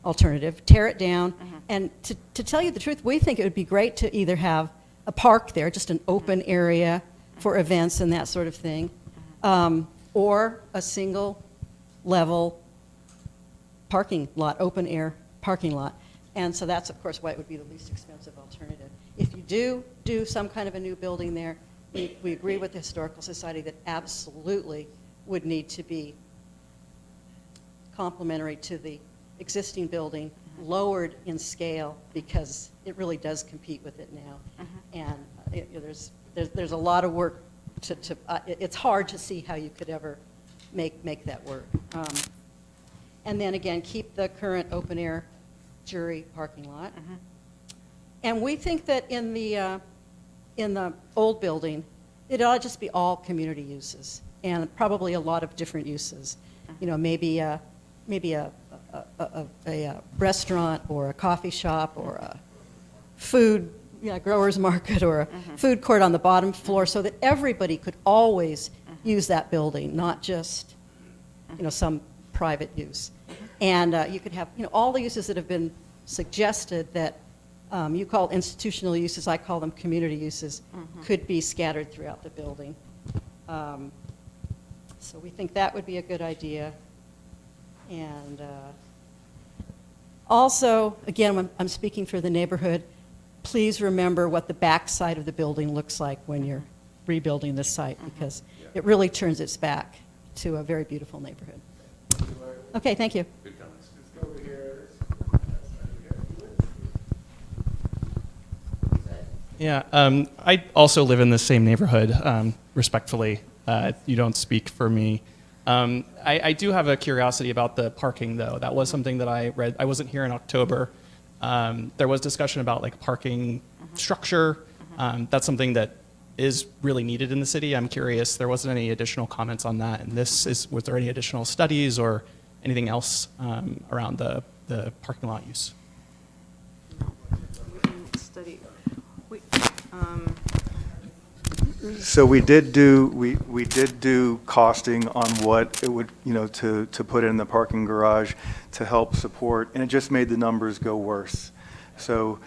Speaker 10: alternative. Tear it down, and to tell you the truth, we think it would be great to either have a park there, just an open area for events and that sort of thing, or a single level parking lot, open air parking lot. And so that's, of course, why it would be the least expensive alternative. If you do some kind of a new building there, we agree with the Historical Society that absolutely would need to be complementary to the existing building, lowered in scale, because it really does compete with it now. And there's a lot of work it's hard to see how you could ever make that work. and then again, keep the current open-air jury parking lot. And we think that in the old building, it ought to just be all community uses, and probably a lot of different uses. You know, maybe a restaurant or a coffee shop or a food, growers market or a food court on the bottom floor, so that everybody could always use that building, not just, some private use. And you could have, all the uses that have been suggested that you call institutional uses, I call them community uses, could be scattered throughout the building. So we think that would be a good idea. And also, again, when I'm speaking for the neighborhood, please remember what the back side of the building looks like when you're rebuilding this site, because it really turns its back to a very beautiful neighborhood. Okay, thank you.
Speaker 11: Yeah, I also live in the same neighborhood, respectfully. You don't speak for me. I do have a curiosity about the parking, though. That was something that I read. I wasn't here in October. There was discussion about like parking structure. That's something that is really needed in the city. I'm curious. There wasn't any additional comments on that. And was there any additional studies or anything else around the parking lot use?
Speaker 5: Study.
Speaker 3: So we did do costing on what it would, to put in the parking garage to help support, and it just made the numbers go worse. So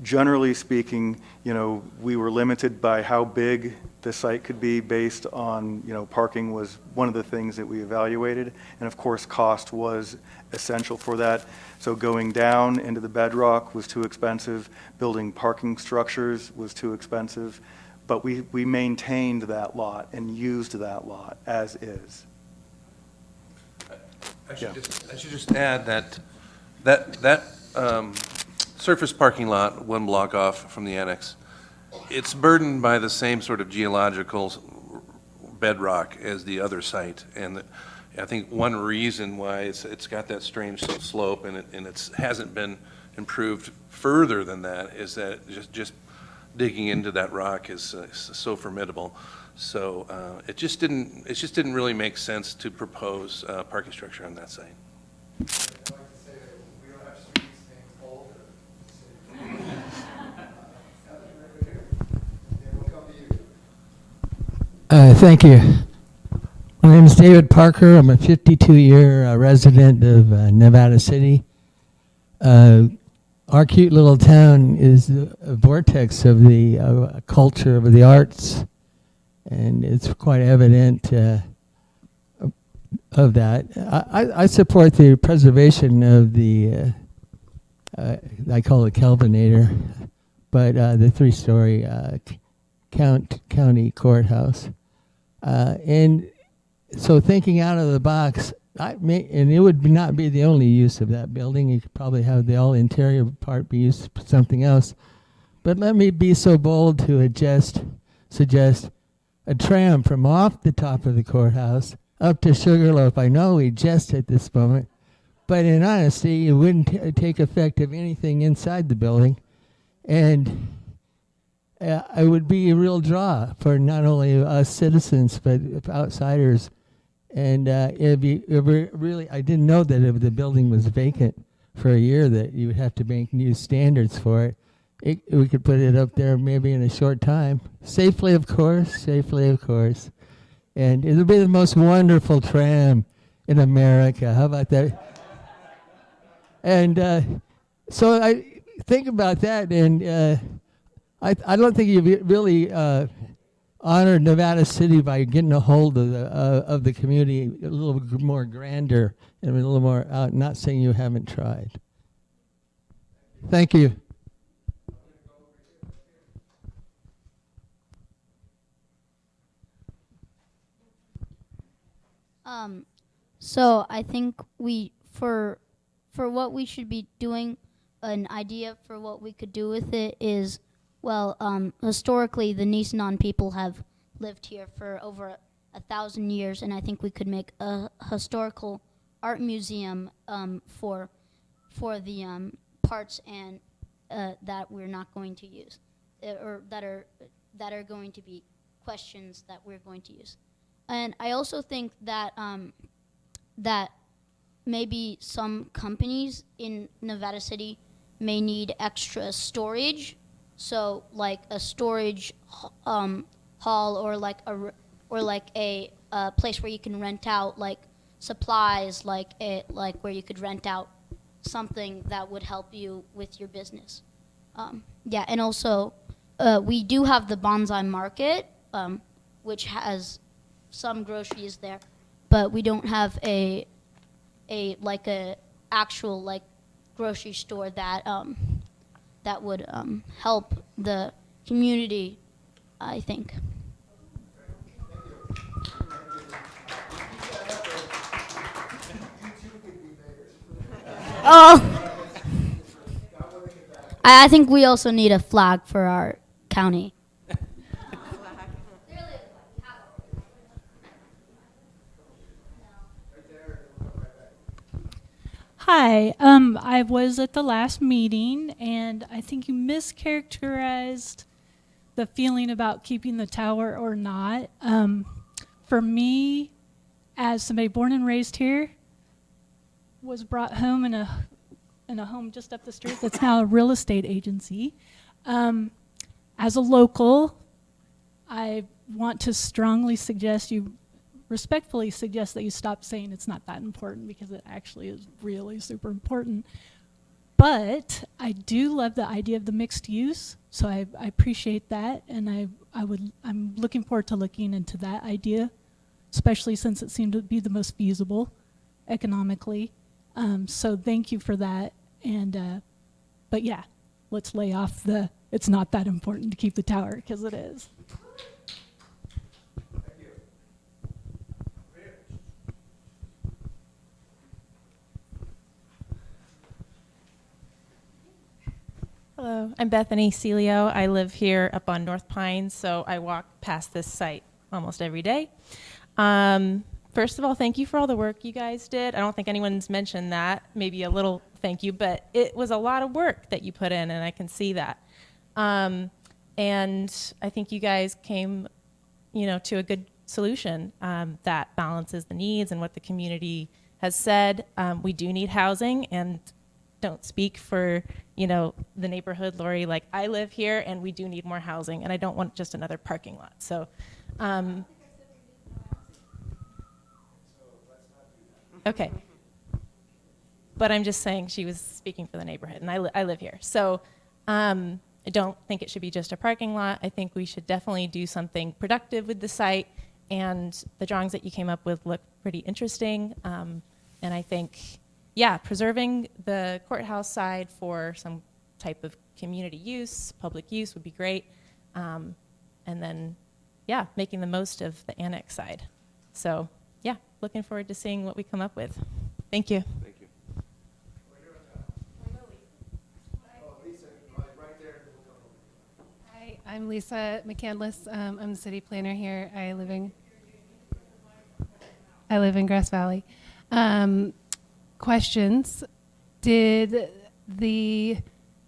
Speaker 3: generally speaking, we were limited by how big the site could be based on, parking was one of the things that we evaluated. And of course, cost was essential for that. So going down into the bedrock was too expensive. Building parking structures was too expensive. But we maintained that lot and used that lot as is.
Speaker 2: I should just add that surface parking lot, one block off from the annex, it's burdened by the same sort of geological bedrock as the other site. And I think one reason why it's got that strange slope and it hasn't been improved further than that is that just digging into that rock is so formidable. So it just didn't really make sense to propose parking structure on that site.
Speaker 12: Thank you. My name is David Parker. I'm a 52-year resident of Nevada City. Our cute little town is a vortex of the culture of the arts, and it's quite evident of that. I support the preservation of the, I call it Kelvinator, but the three-story county courthouse. And so thinking out of the box, and it would not be the only use of that building. You could probably have the all interior part be used for something else. But let me be so bold to suggest a tram from off the top of the courthouse up to Sugarloaf. I know we jest at this moment, but in honesty, it wouldn't take effect of anything inside the building. And it would be a real draw for not only us citizens, but outsiders. And it'd be really, I didn't know that if the building was vacant for a year that you would have to make new standards for it. We could put it up there maybe in a short time. Safely, of course. And it'll be the most wonderful tram in America. How about that? And so I think about that, and I don't think you've really honored Nevada City by getting a hold of the community a little more grander and a little more out. Not saying you haven't tried. Thank you.
Speaker 13: So I think for what we should be doing, an idea for what we could do with it is, well, historically, the Nisenan people have lived here for over 1,000 years, and I think we could make a historical art museum for the parts and that we're not going to use, or that are going to be questions that we're going to use. And I also think that that maybe some companies in Nevada City may need extra storage, so like a storage hall, or like a place where you can rent out like supplies, like where you could rent out something that would help you with your business. Yeah, and also we do have the bonsai market, which has some groceries there, but we don't have a actual like grocery store that that would help the community, I think. Oh, I think we also need a flag for our county.
Speaker 14: Hi, I was at the last meeting, and I think you mischaracterized the feeling about keeping the tower or not. For me, as somebody born and raised here, was brought home in a home just up the street that's now a real estate agency. As a local, I want to respectfully suggest that you stop saying it's not that important, because it actually is really super important. But I do love the idea of the mixed use, so I appreciate that, and I'm looking forward to looking into that idea, especially since it seemed to be the most feasible economically. So thank you for that. And but yeah, let's lay off it's not that important to keep the tower, because it is.
Speaker 15: Hello, I'm Bethany Celio. I live here up on North Pines, so I walk past this site almost every day. First of all, thank you for all the work you guys did. I don't think anyone's mentioned that. Maybe a little thank you, but it was a lot of work that you put in, and I can see that. And I think you guys came, to a good solution that balances the needs and what the community has said. We do need housing, and don't speak for, the neighborhood, Lori. Like, I live here, and we do need more housing, and I don't want just another parking lot. So, okay. But I'm just saying she was speaking for the neighborhood, and I live here. So I don't think it should be just a parking lot. I think we should definitely do something productive with the site, and the drawings that you came up with look pretty interesting. And I think, yeah, preserving the courthouse side for some type of community use, public use would be great. And then, yeah, making the most of the annex side. So, yeah, looking forward to seeing what we come up with. Thank you.
Speaker 2: Thank you.
Speaker 16: Hi, I'm Lisa McCandless. I'm the city planner here. I live in Grass Valley. Questions. Did the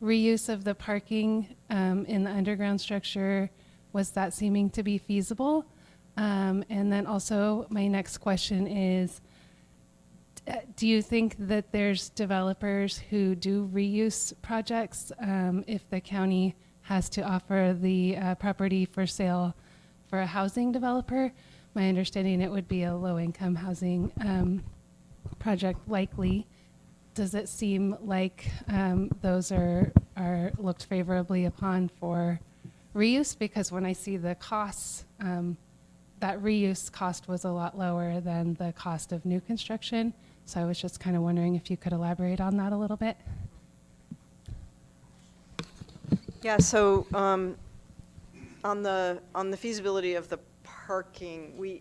Speaker 16: reuse of the parking in the underground structure, was that seeming to be feasible? And then also my next question is, do you think that there's developers who do reuse projects if the county has to offer the property for sale for a housing developer? My understanding, it would be a low-income housing project likely. Does it seem like those are looked favorably upon for reuse? Because when I see the costs, that reuse cost was a lot lower than the cost of new construction. So I was just kind of wondering if you could elaborate on that a little bit.
Speaker 5: Yeah, so on the feasibility of the parking, we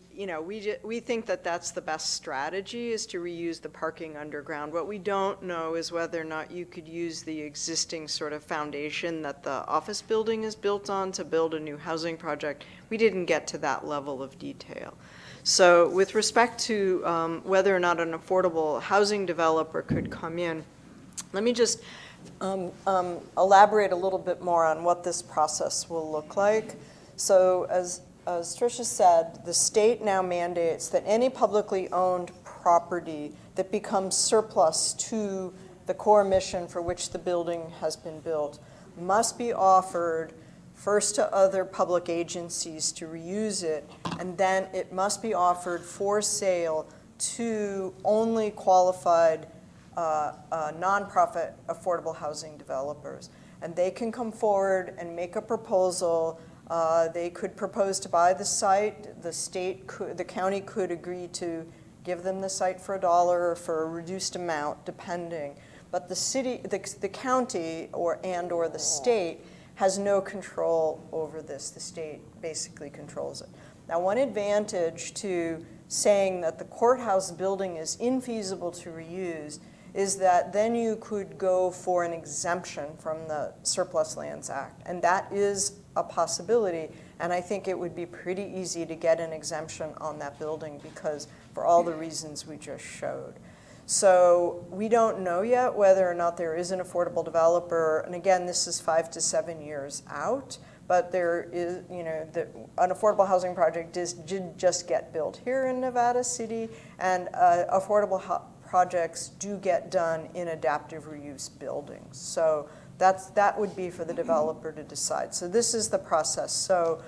Speaker 5: think that that's the best strategy, is to reuse the parking underground. What we don't know is whether or not you could use the existing sort of foundation that the office building is built on to build a new housing project. We didn't get to that level of detail. So with respect to whether or not an affordable housing developer could come in, let me just elaborate a little bit more on what this process will look like. So as Tricia said, the state now mandates that any publicly owned property that becomes surplus to the core mission for which the building has been built must be offered first to other public agencies to reuse it, and then it must be offered for sale to only qualified nonprofit affordable housing developers. And they can come forward and make a proposal. They could propose to buy the site. The county could agree to give them the site for $1 or for a reduced amount, depending. But the city, the county, or the state has no control over this. The state basically controls it. Now, one advantage to saying that the courthouse building is infeasible to reuse is that then you could go for an exemption from the Surplus Lands Act, and that is a possibility, and I think it would be pretty easy to get an exemption on that building because for all the reasons we just showed. So we don't know yet whether or not there is an affordable developer, and again, this is 5 to 7 years out, but there is, an affordable housing project did just get built here in Nevada City, and affordable projects do get done in adaptive reuse buildings. So that would be for the developer to decide. So this is the process. So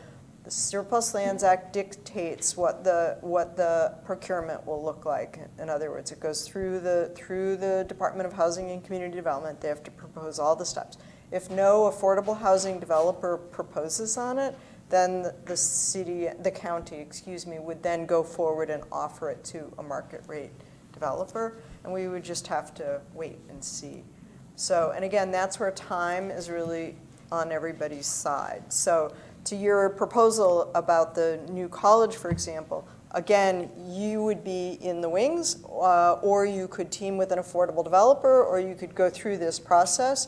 Speaker 5: the Surplus Lands Act dictates what the procurement will look like. In other words, it goes through the Department of Housing and Community Development. They have to propose all the steps. If no affordable housing developer proposes on it, then the county, would then go forward and offer it to a market rate developer, and we would just have to wait and see. So, and again, that's where time is really on everybody's side. So to your proposal about the new college, for example, again, you would be in the wings, or you could team with an affordable developer, or you could go through this process.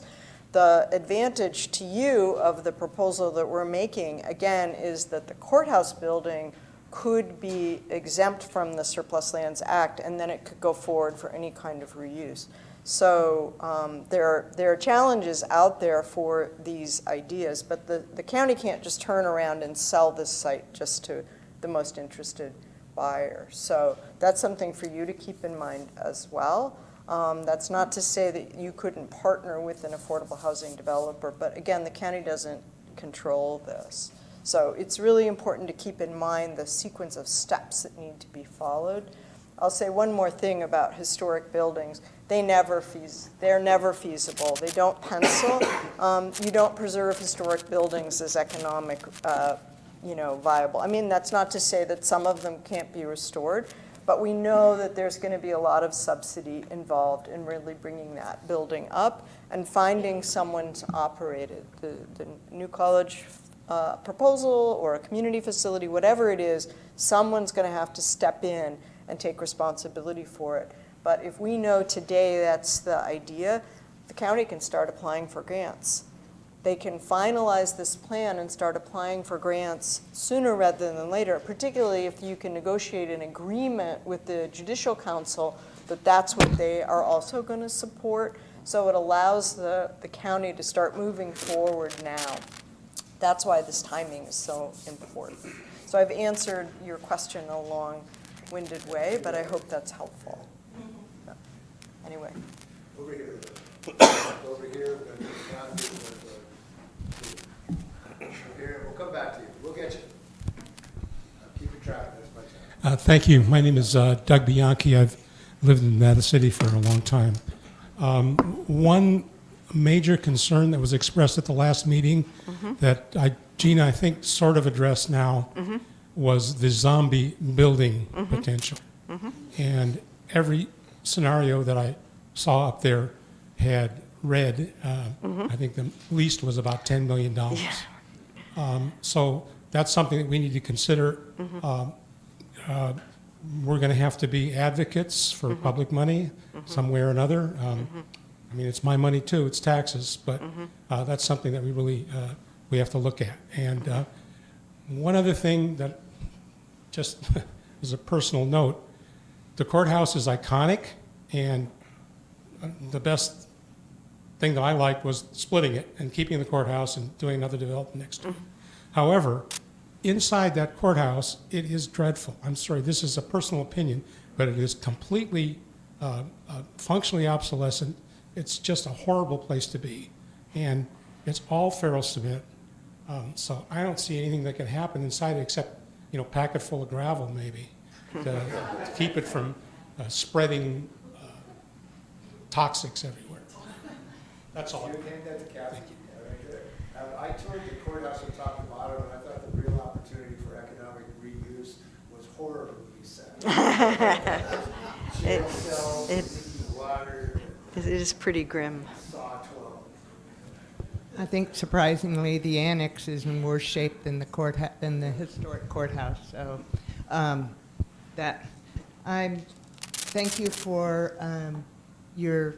Speaker 5: The advantage to you of the proposal that we're making, again, is that the courthouse building could be exempt from the Surplus Lands Act, and then it could go forward for any kind of reuse. So there are challenges out there for these ideas, but the county can't just turn around and sell this site just to the most interested buyer. So that's something for you to keep in mind as well. That's not to say that you couldn't partner with an affordable housing developer, but again, the county doesn't control this. So it's really important to keep in mind the sequence of steps that need to be followed. I'll say one more thing about historic buildings. They're never feasible. They don't pencil. You don't preserve historic buildings as economic, viable. I mean, that's not to say that some of them can't be restored, but we know that there's going to be a lot of subsidy involved in really bringing that building up and finding someone to operate it. The new college proposal or a community facility, whatever it is, someone's going to have to step in and take responsibility for it. But if we know today that's the idea, the county can start applying for grants. They can finalize this plan and start applying for grants sooner rather than later, particularly if you can negotiate an agreement with the Judicial Council that that's what they are also going to support. So it allows the county to start moving forward now. That's why this timing is so important. So I've answered your question in a long-winded way, but I hope that's helpful. Anyway.
Speaker 1: Over here. Over here. Here, we'll come back to you. We'll get you. Keep it track of this.
Speaker 17: Thank you. My name is Doug Bianchi. I've lived in Nevada City for a long time. One major concern that was expressed at the last meeting that Gina, I think, sort of addressed now was the zombie building potential. And every scenario that I saw up there had red. I think the least was about $10 million. So that's something that we need to consider. We're going to have to be advocates for public money some way or another. I mean, it's my money too, it's taxes, but that's something that we really we have to look at. And one other thing that just as a personal note, the courthouse is iconic, and the best thing that I liked was splitting it and keeping the courthouse and doing another development next to it. However, inside that courthouse, it is dreadful. I'm sorry, this is a personal opinion, but it is completely functionally obsolescent. It's just a horrible place to be. And it's all feral cement. So I don't see anything that can happen inside it except, pack it full of gravel maybe to keep it from spreading toxics everywhere. That's all.
Speaker 1: I toured the courthouse from top to bottom, and I thought the real opportunity for economic reuse was horribly sad. Jail cells, leaking water,
Speaker 5: It is pretty grim.
Speaker 1: saw 12.
Speaker 18: I think surprisingly, the annex is in worse shape than the historic courthouse. So thank you for your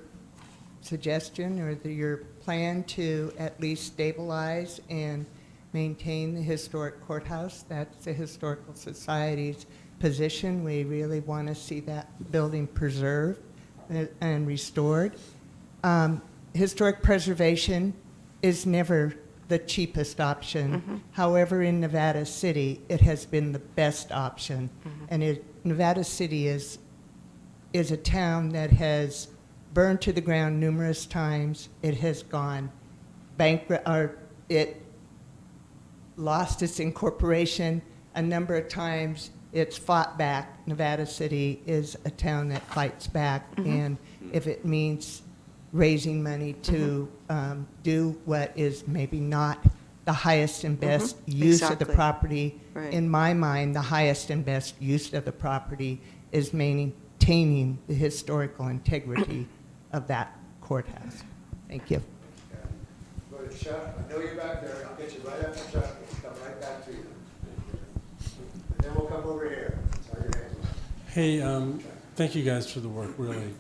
Speaker 18: suggestion or your plan to at least stabilize and maintain the historic courthouse. That's the Historical Society's position. We really want to see that building preserved and restored. Historic preservation is never the cheapest option. However, in Nevada City, it has been the best option. And Nevada City is a town that has burned to the ground numerous times. It has gone bankrupt, or it lost its incorporation a number of times. It's fought back. Nevada City is a town that fights back, and if it means raising money to do what is maybe not the highest and best use of the
Speaker 5: Exactly.
Speaker 18: property,
Speaker 5: Right.
Speaker 18: in my mind, the highest and best use of the property is maintaining the historical integrity of that courthouse. Thank you.
Speaker 1: Go to Chuck. I know you're back there. I'll get you right after Chuck. We'll come right back to you. And then we'll come over here. Sorry, your hands up.
Speaker 19: Hey, thank you guys for the work, really.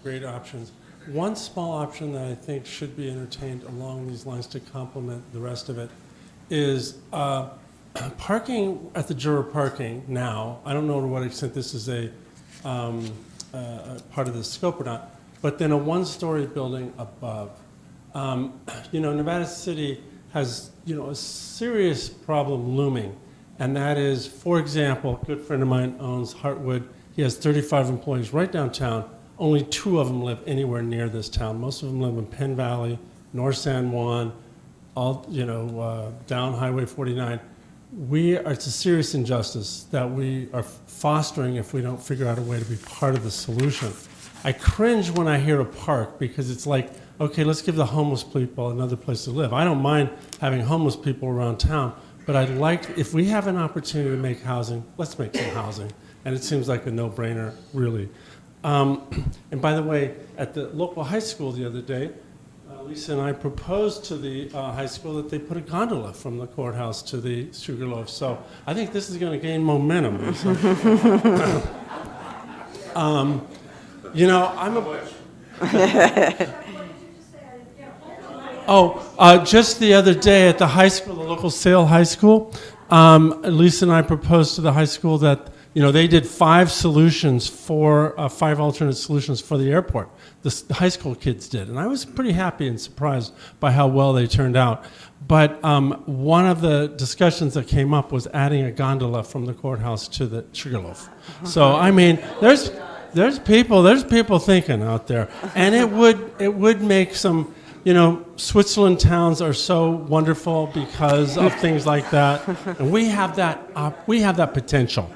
Speaker 19: Great options. One small option that I think should be entertained along these lines to complement the rest of it is parking at the juror parking now. I don't know to what extent this is a part of the scope or not, but then a one-story building above. Nevada City has, a serious problem looming, and that is, for example, a good friend of mine owns Heartwood. He has 35 employees right downtown. Only 2 of them live anywhere near this town. Most of them live in Penn Valley, North San Juan, down Highway 49. It's a serious injustice that we are fostering if we don't figure out a way to be part of the solution. I cringe when I hear a park because it's like, okay, let's give the homeless people another place to live. I don't mind having homeless people around town, but I'd like, if we have an opportunity to make housing, let's make some housing. And it seems like a no-brainer, really. And by the way, at the local high school the other day, Lisa and I proposed to the high school that they put a gondola from the courthouse to the Sugarloaf. So I think this is going to gain momentum. I'm just the other day at the high school, the local Sale High School, Lisa and I proposed to the high school that they did 5 solutions for 5 alternate solutions for the airport. The high school kids did, and I was pretty happy and surprised by how well they turned out. But one of the discussions that came up was adding a gondola from the courthouse to the Sugarloaf. So I mean, there's people thinking out there, and it would make some. Switzerland towns are so wonderful because of things like that, and we have that potential.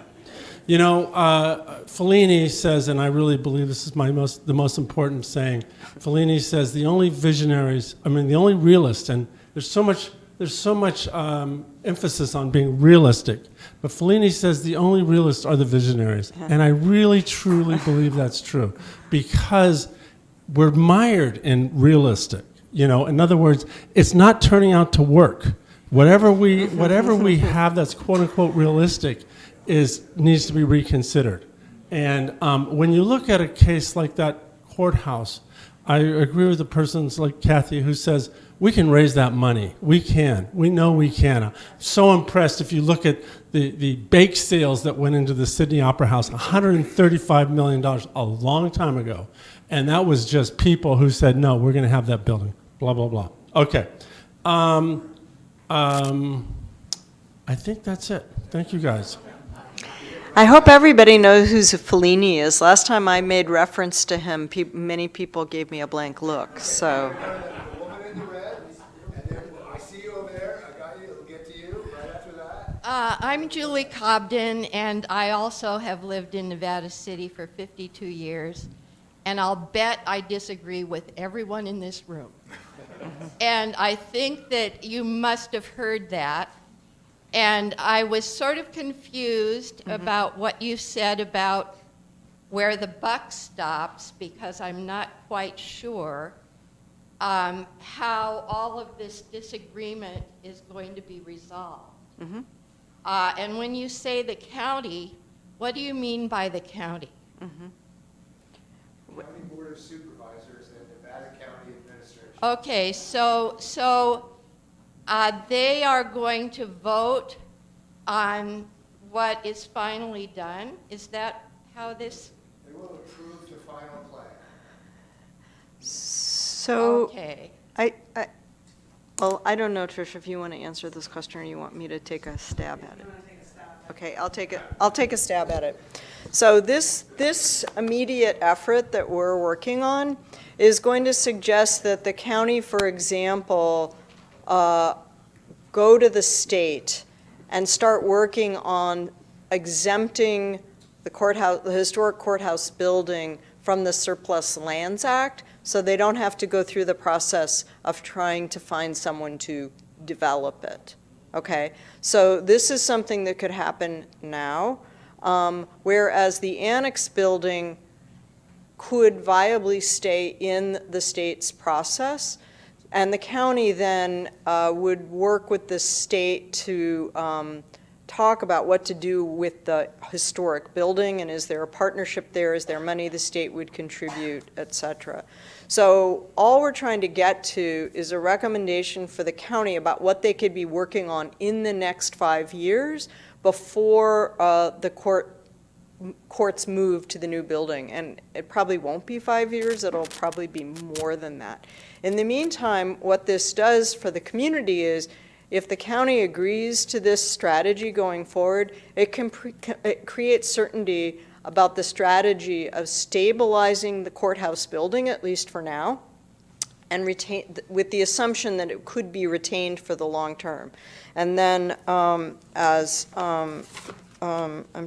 Speaker 19: Fellini says, and I really believe this is the most important saying. Fellini says the only realists, and there's so much emphasis on being realistic, but Fellini says the only realists are the visionaries, and I really truly believe that's true because we're mired in realistic. In other words, it's not turning out to work. Whatever we have that's quote unquote realistic needs to be reconsidered. And when you look at a case like that courthouse, I agree with the persons like Kathy who says, we can raise that money. We can. We know we can. I'm so impressed if you look at the bake sales that went into the Sydney Opera House, $135 million a long time ago. And that was just people who said, no, we're going to have that building, blah, blah, blah. Okay. I think that's it. Thank you, guys.
Speaker 5: I hope everybody knows who Fellini is. Last time I made reference to him, many people gave me a blank look. So.
Speaker 20: I'm Julie Cobden, and I also have lived in Nevada City for 52 years. And I'll bet I disagree with everyone in this room. And I think that you must have heard that. And I was sort of confused about what you said about where the buck stops, because I'm not quite sure how all of this disagreement is going to be resolved. And when you say the county, what do you mean by the county?
Speaker 1: County Board of Supervisors and Nevada County Administration.
Speaker 20: Okay, so they are going to vote on what is finally done? Is that how this?
Speaker 1: They will approve the final plan.
Speaker 5: So,
Speaker 20: okay.
Speaker 5: Well, I don't know, Trish, if you want to answer this question or you want me to take a stab at it. Okay, I'll take a stab at it. So this immediate effort that we're working on is going to suggest that the county, for example, go to the state and start working on exempting the courthouse, the historic courthouse building from the Surplus Lands Act, so they don't have to go through the process of trying to find someone to develop it. Okay, so this is something that could happen now, whereas the annex building could viably stay in the state's process, and the county then would work with the state to talk about what to do with the historic building, and is there a partnership there, is there money the state would contribute, et cetera. So all we're trying to get to is a recommendation for the county about what they could be working on in the next 5 years before the courts move to the new building. And it probably won't be 5 years, it'll probably be more than that. In the meantime, what this does for the community is, if the county agrees to this strategy going forward, it can it creates certainty about the strategy of stabilizing the courthouse building, at least for now, and retain, with the assumption that it could be retained for the long term. And then I'm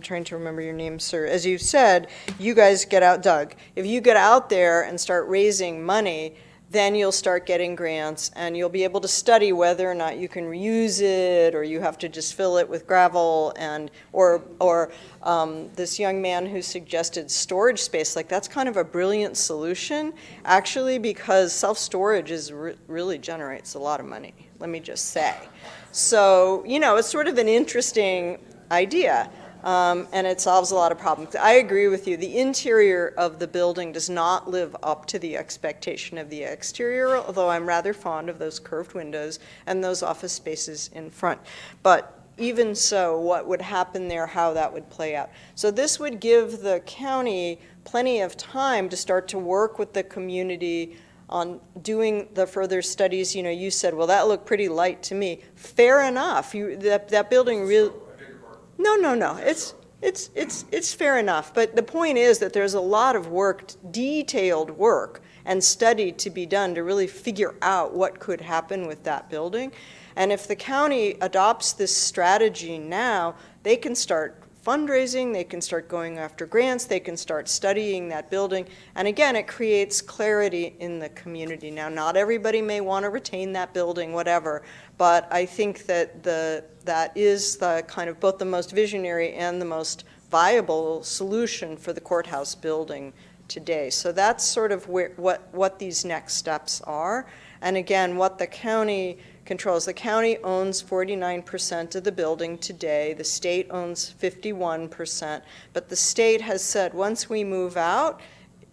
Speaker 5: trying to remember your name, sir. As you said, you guys get out, Doug, if you get out there and start raising money, then you'll start getting grants, and you'll be able to study whether or not you can reuse it, or you have to just fill it with gravel, and or this young man who suggested storage space, like that's kind of a brilliant solution, actually, because self-storage really generates a lot of money, let me just say. So, you know, it's sort of an interesting idea. And it solves a lot of problems. I agree with you. The interior of the building does not live up to the expectation of the exterior, although I'm rather fond of those curved windows and those office spaces in front. But even so, what would happen there, how that would play out. So this would give the county plenty of time to start to work with the community on doing the further studies. You know, you said, well, that looked pretty light to me. Fair enough. That building really... No. It's fair enough. But the point is that there's a lot of work, detailed work, and study to be done to really figure out what could happen with that building. And if the county adopts this strategy now, they can start fundraising, they can start going after grants, they can start studying that building. And again, it creates clarity in the community. Now, not everybody may want to retain that building, whatever, but I think that that is the kind of both the most visionary and the most viable solution for the courthouse building today. So that's sort of what these next steps are. And again, what the county controls. The county owns 49% of the building today. The state owns 51%. But the state has said once we move out,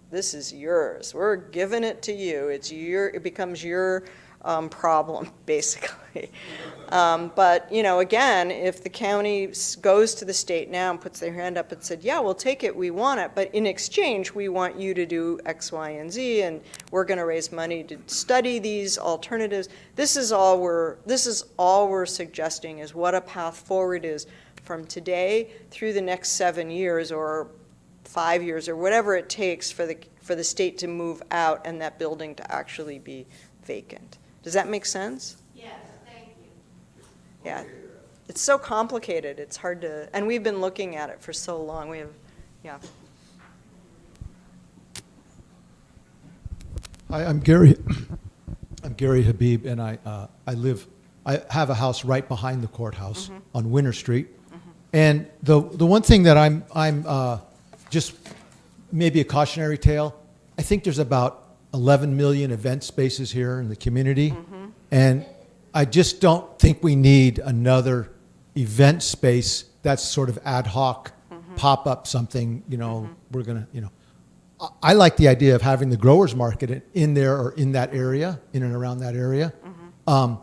Speaker 5: this is yours. We're giving it to you. It becomes your problem, basically. But, you know, again, if the county goes to the state now and puts their hand up and said, yeah, we'll take it, we want it, but in exchange, we want you to do X, Y, and Z, and we're going to raise money to study these alternatives. This is all we're suggesting, is what a path forward is from today through the next 7 years or 5 years or whatever it takes for the state to move out and that building to actually be vacant. Does that make sense?
Speaker 20: Yes, thank you.
Speaker 5: Yeah. It's so complicated. It's hard to, and we've been looking at it for so long. Yeah.
Speaker 21: Hi, I'm Gary. I'm Gary Habib, and I have a house right behind the courthouse on Winter Street. And the one thing that I'm just maybe a cautionary tale. I think there's about 11 million event spaces here in the community, and I just don't think we need another event space that's sort of ad hoc, pop up something. You know, we're gonna, you know. I like the idea of having the growers market in there or in that area, in and around that area. Yeah,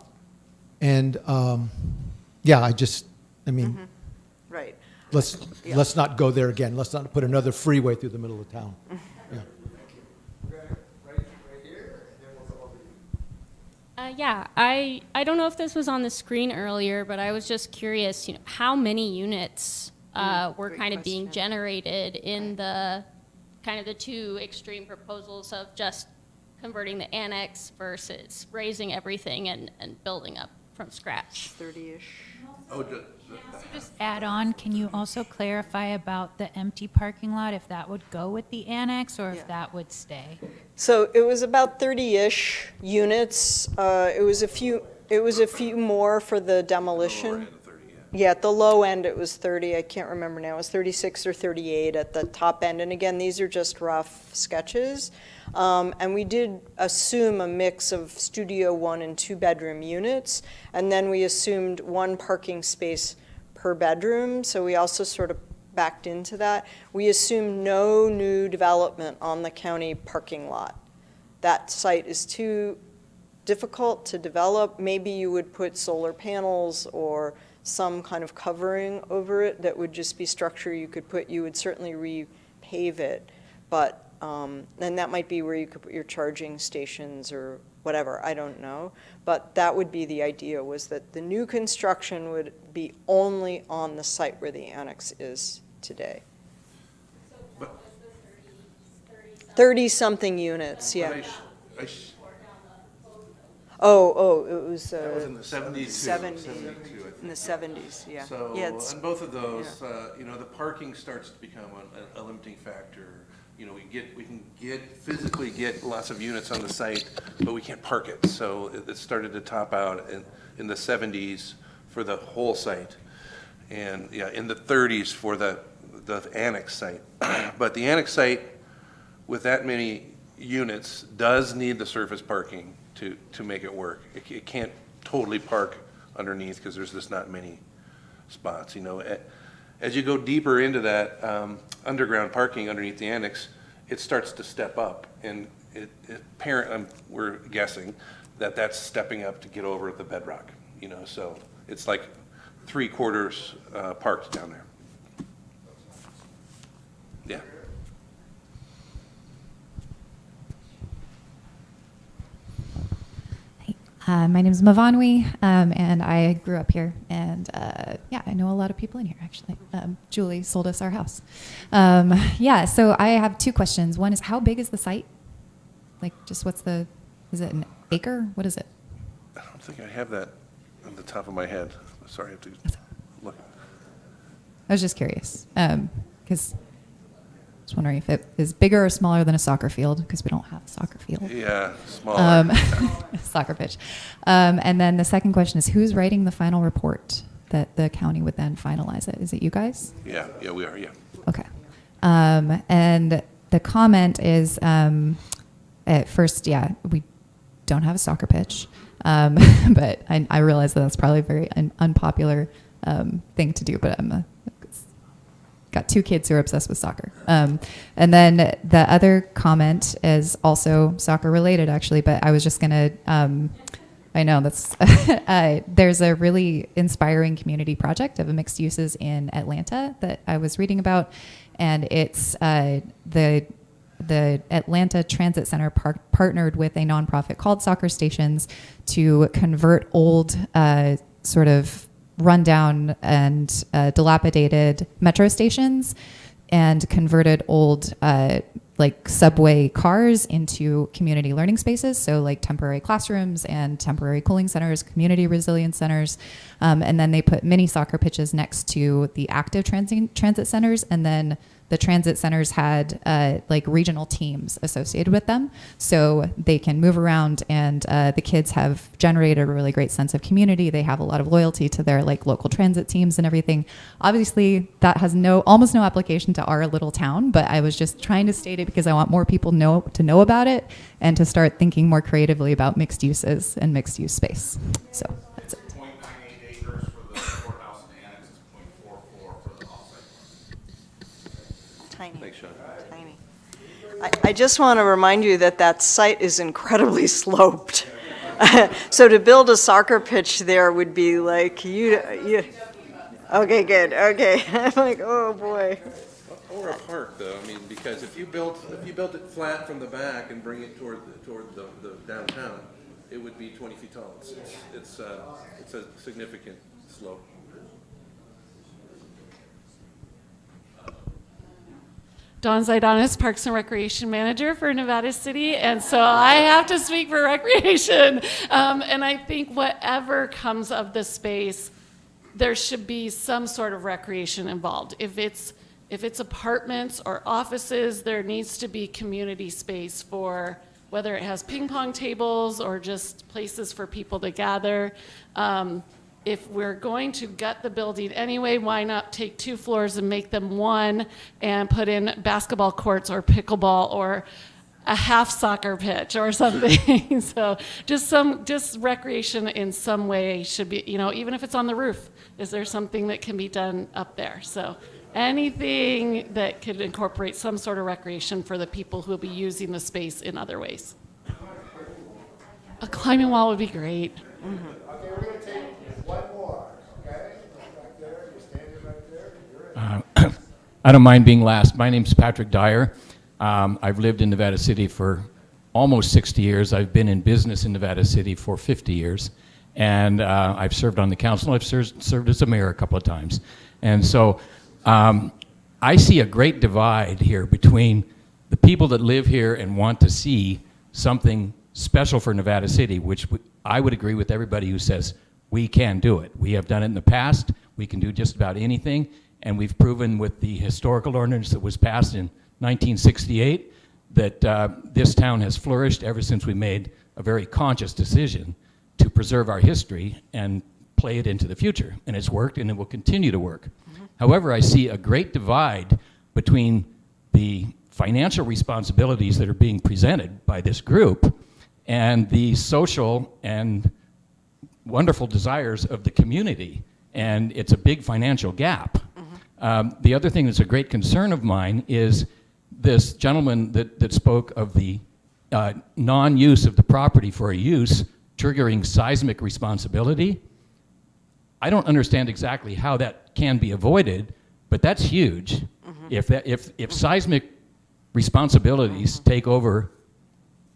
Speaker 21: I mean,
Speaker 5: right.
Speaker 21: Let's not go there again. Let's not put another freeway through the middle of town. Yeah.
Speaker 22: Yeah, I don't know if this was on the screen earlier, but I was just curious, you know, how many units were kind of being generated in the kind of the two extreme proposals of just converting the annex versus raising everything and building up from scratch?
Speaker 5: 30-ish.
Speaker 23: Just add on, can you also clarify about the empty parking lot, if that would go with the annex or if that would stay?
Speaker 5: So it was about 30-ish units. It was a few more for the demolition. Yeah, at the low end it was 30. I can't remember now. It was 36 or 38 at the top end. And again, these are just rough sketches. And we did assume a mix of studio 1 and 2 bedroom units. And then we assumed 1 parking space per bedroom. So we also sort of backed into that. We assumed no new development on the county parking lot. That site is too difficult to develop. Maybe you would put solar panels or some kind of covering over it that would just be structure you could put. You would certainly repave it, but and that might be where you could put your charging stations or whatever, I don't know. But that would be the idea, was that the new construction would be only on the site where the annex is today. 30-something units, yeah.
Speaker 2: It
Speaker 5: was
Speaker 2: that was in the 70s.
Speaker 5: 70, in the 70s, yeah.
Speaker 2: So
Speaker 5: yeah,
Speaker 2: on both of those, you know, the parking starts to become a limiting factor. You know, we can physically get lots of units on the site, but we can't park it. So it started to top out in the 70s for the whole site, and yeah, in the 30s for the annex site. But the annex site with that many units does need the surface parking to make it work. It can't totally park underneath because there's just not many spots. You know, as you go deeper into that underground parking underneath the annex, it starts to step up, and we're guessing that that's stepping up to get over the bedrock. You know, so it's like 3/4 parked down there. Yeah.
Speaker 24: My name is Mavanwi, and I grew up here, and yeah, I know a lot of people in here, actually. Julie sold us our house. Yeah, so I have 2 questions. One is, how big is the site? Like, just is it an acre? What is it?
Speaker 2: I don't think I have that on the top of my head. Sorry, I have to look.
Speaker 24: I was just curious, because I was wondering if it is bigger or smaller than a soccer field, because we don't have a soccer field.
Speaker 2: Yeah, smaller.
Speaker 24: Soccer pitch. And then the second question is, who's writing the final report that the county would then finalize it? Is it you guys?
Speaker 2: Yeah, we are, yeah.
Speaker 24: Okay. And the comment is, at first, yeah, we don't have a soccer pitch, but I realize that that's probably a very unpopular thing to do, but I'm got 2 kids who are obsessed with soccer. And then the other comment is also soccer related, actually, but I was just going to, I know that's, there's a really inspiring community project of mixed uses in Atlanta that I was reading about. And it's the Atlanta Transit Center partnered with a nonprofit called Soccer Stations to convert old sort of rundown and dilapidated metro stations and converted old like subway cars into community learning spaces. So like temporary classrooms and temporary cooling centers, community resilience centers. And then they put mini soccer pitches next to the active transit centers. And then the transit centers had like regional teams associated with them, so they can move around, and the kids have generated a really great sense of community. They have a lot of loyalty to their like local transit teams and everything. Obviously, that has almost no application to our little town, but I was just trying to state it because I want more people to know about it and to start thinking more creatively about mixed uses and mixed use space. So that's it.
Speaker 2: 0.98 acres for the courthouse and the annex is 0.44 for the offsite.
Speaker 5: Tiny.
Speaker 2: Thanks, Sean.
Speaker 5: Tiny. I just want to remind you that that site is incredibly sloped. So to build a soccer pitch there would be like, you okay, good, okay. I'm like, oh boy.
Speaker 2: Or a park, though. I mean, because if you built it flat from the back and bring it toward the downtown, it would be 20 feet tall. It's a significant slope.
Speaker 4: Dawn Zaidanis, Parks and Recreation Manager for Nevada City, and so I have to speak for recreation. And I think whatever comes of the space, there should be some sort of recreation involved. If it's apartments or offices, there needs to be community space for whether it has ping pong tables or just places for people to gather. If we're going to gut the building anyway, why not take 2 floors and make them one and put in basketball courts or pickleball or a half soccer pitch or something? So just recreation in some way should be, even if it's on the roof, is there something that can be done up there? So anything that could incorporate some sort of recreation for the people who will be using the space in other ways. A climbing wall would be great. Mm-hmm.
Speaker 1: Okay, we're going to take one more, okay? Back there, you're standing right there. You're in.
Speaker 6: I don't mind being last. My name's Patrick Dyer. I've lived in Nevada City for almost 60 years. I've been in business in Nevada City for 50 years. And I've served on the council. I've served as a mayor a couple of times. And so I see a great divide here between the people that live here and want to see something special for Nevada City, which I would agree with everybody who says we can do it. We have done it in the past. We can do just about anything. And we've proven with the historical ordinance that was passed in 1968 that this town has flourished ever since we made a very conscious decision to preserve our history and play it into the future. And it's worked, and it will continue to work. Mm-hmm. However, I see a great divide between the financial responsibilities that are being presented by this group and the social and wonderful desires of the community. And it's a big financial gap. Mm-hmm. The other thing that's a great concern of mine is this gentleman that spoke of the non-use of the property for a use triggering seismic responsibility. I don't understand exactly how that can be avoided, but that's huge. Mm-hmm. If seismic responsibilities take over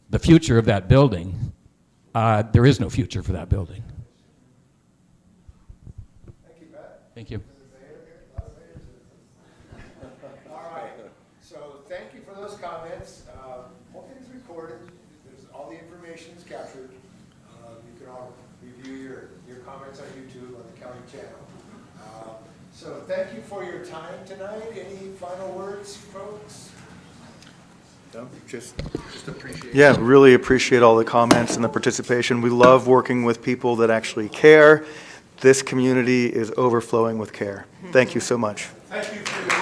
Speaker 6: the future of that building, there is no future for that building.
Speaker 1: Thank you, Pat.
Speaker 6: Thank you.
Speaker 1: All right. So thank you for those comments. Whole thing's recorded. There's all the information is captured. You can all review your comments on YouTube on the county channel. So thank you for your time tonight. Any final words, folks?
Speaker 3: No, just
Speaker 2: appreciate.
Speaker 3: Yeah, really appreciate all the comments and the participation. We love working with people that actually care. This community is overflowing with care. Thank you so much.
Speaker 1: Thank you for your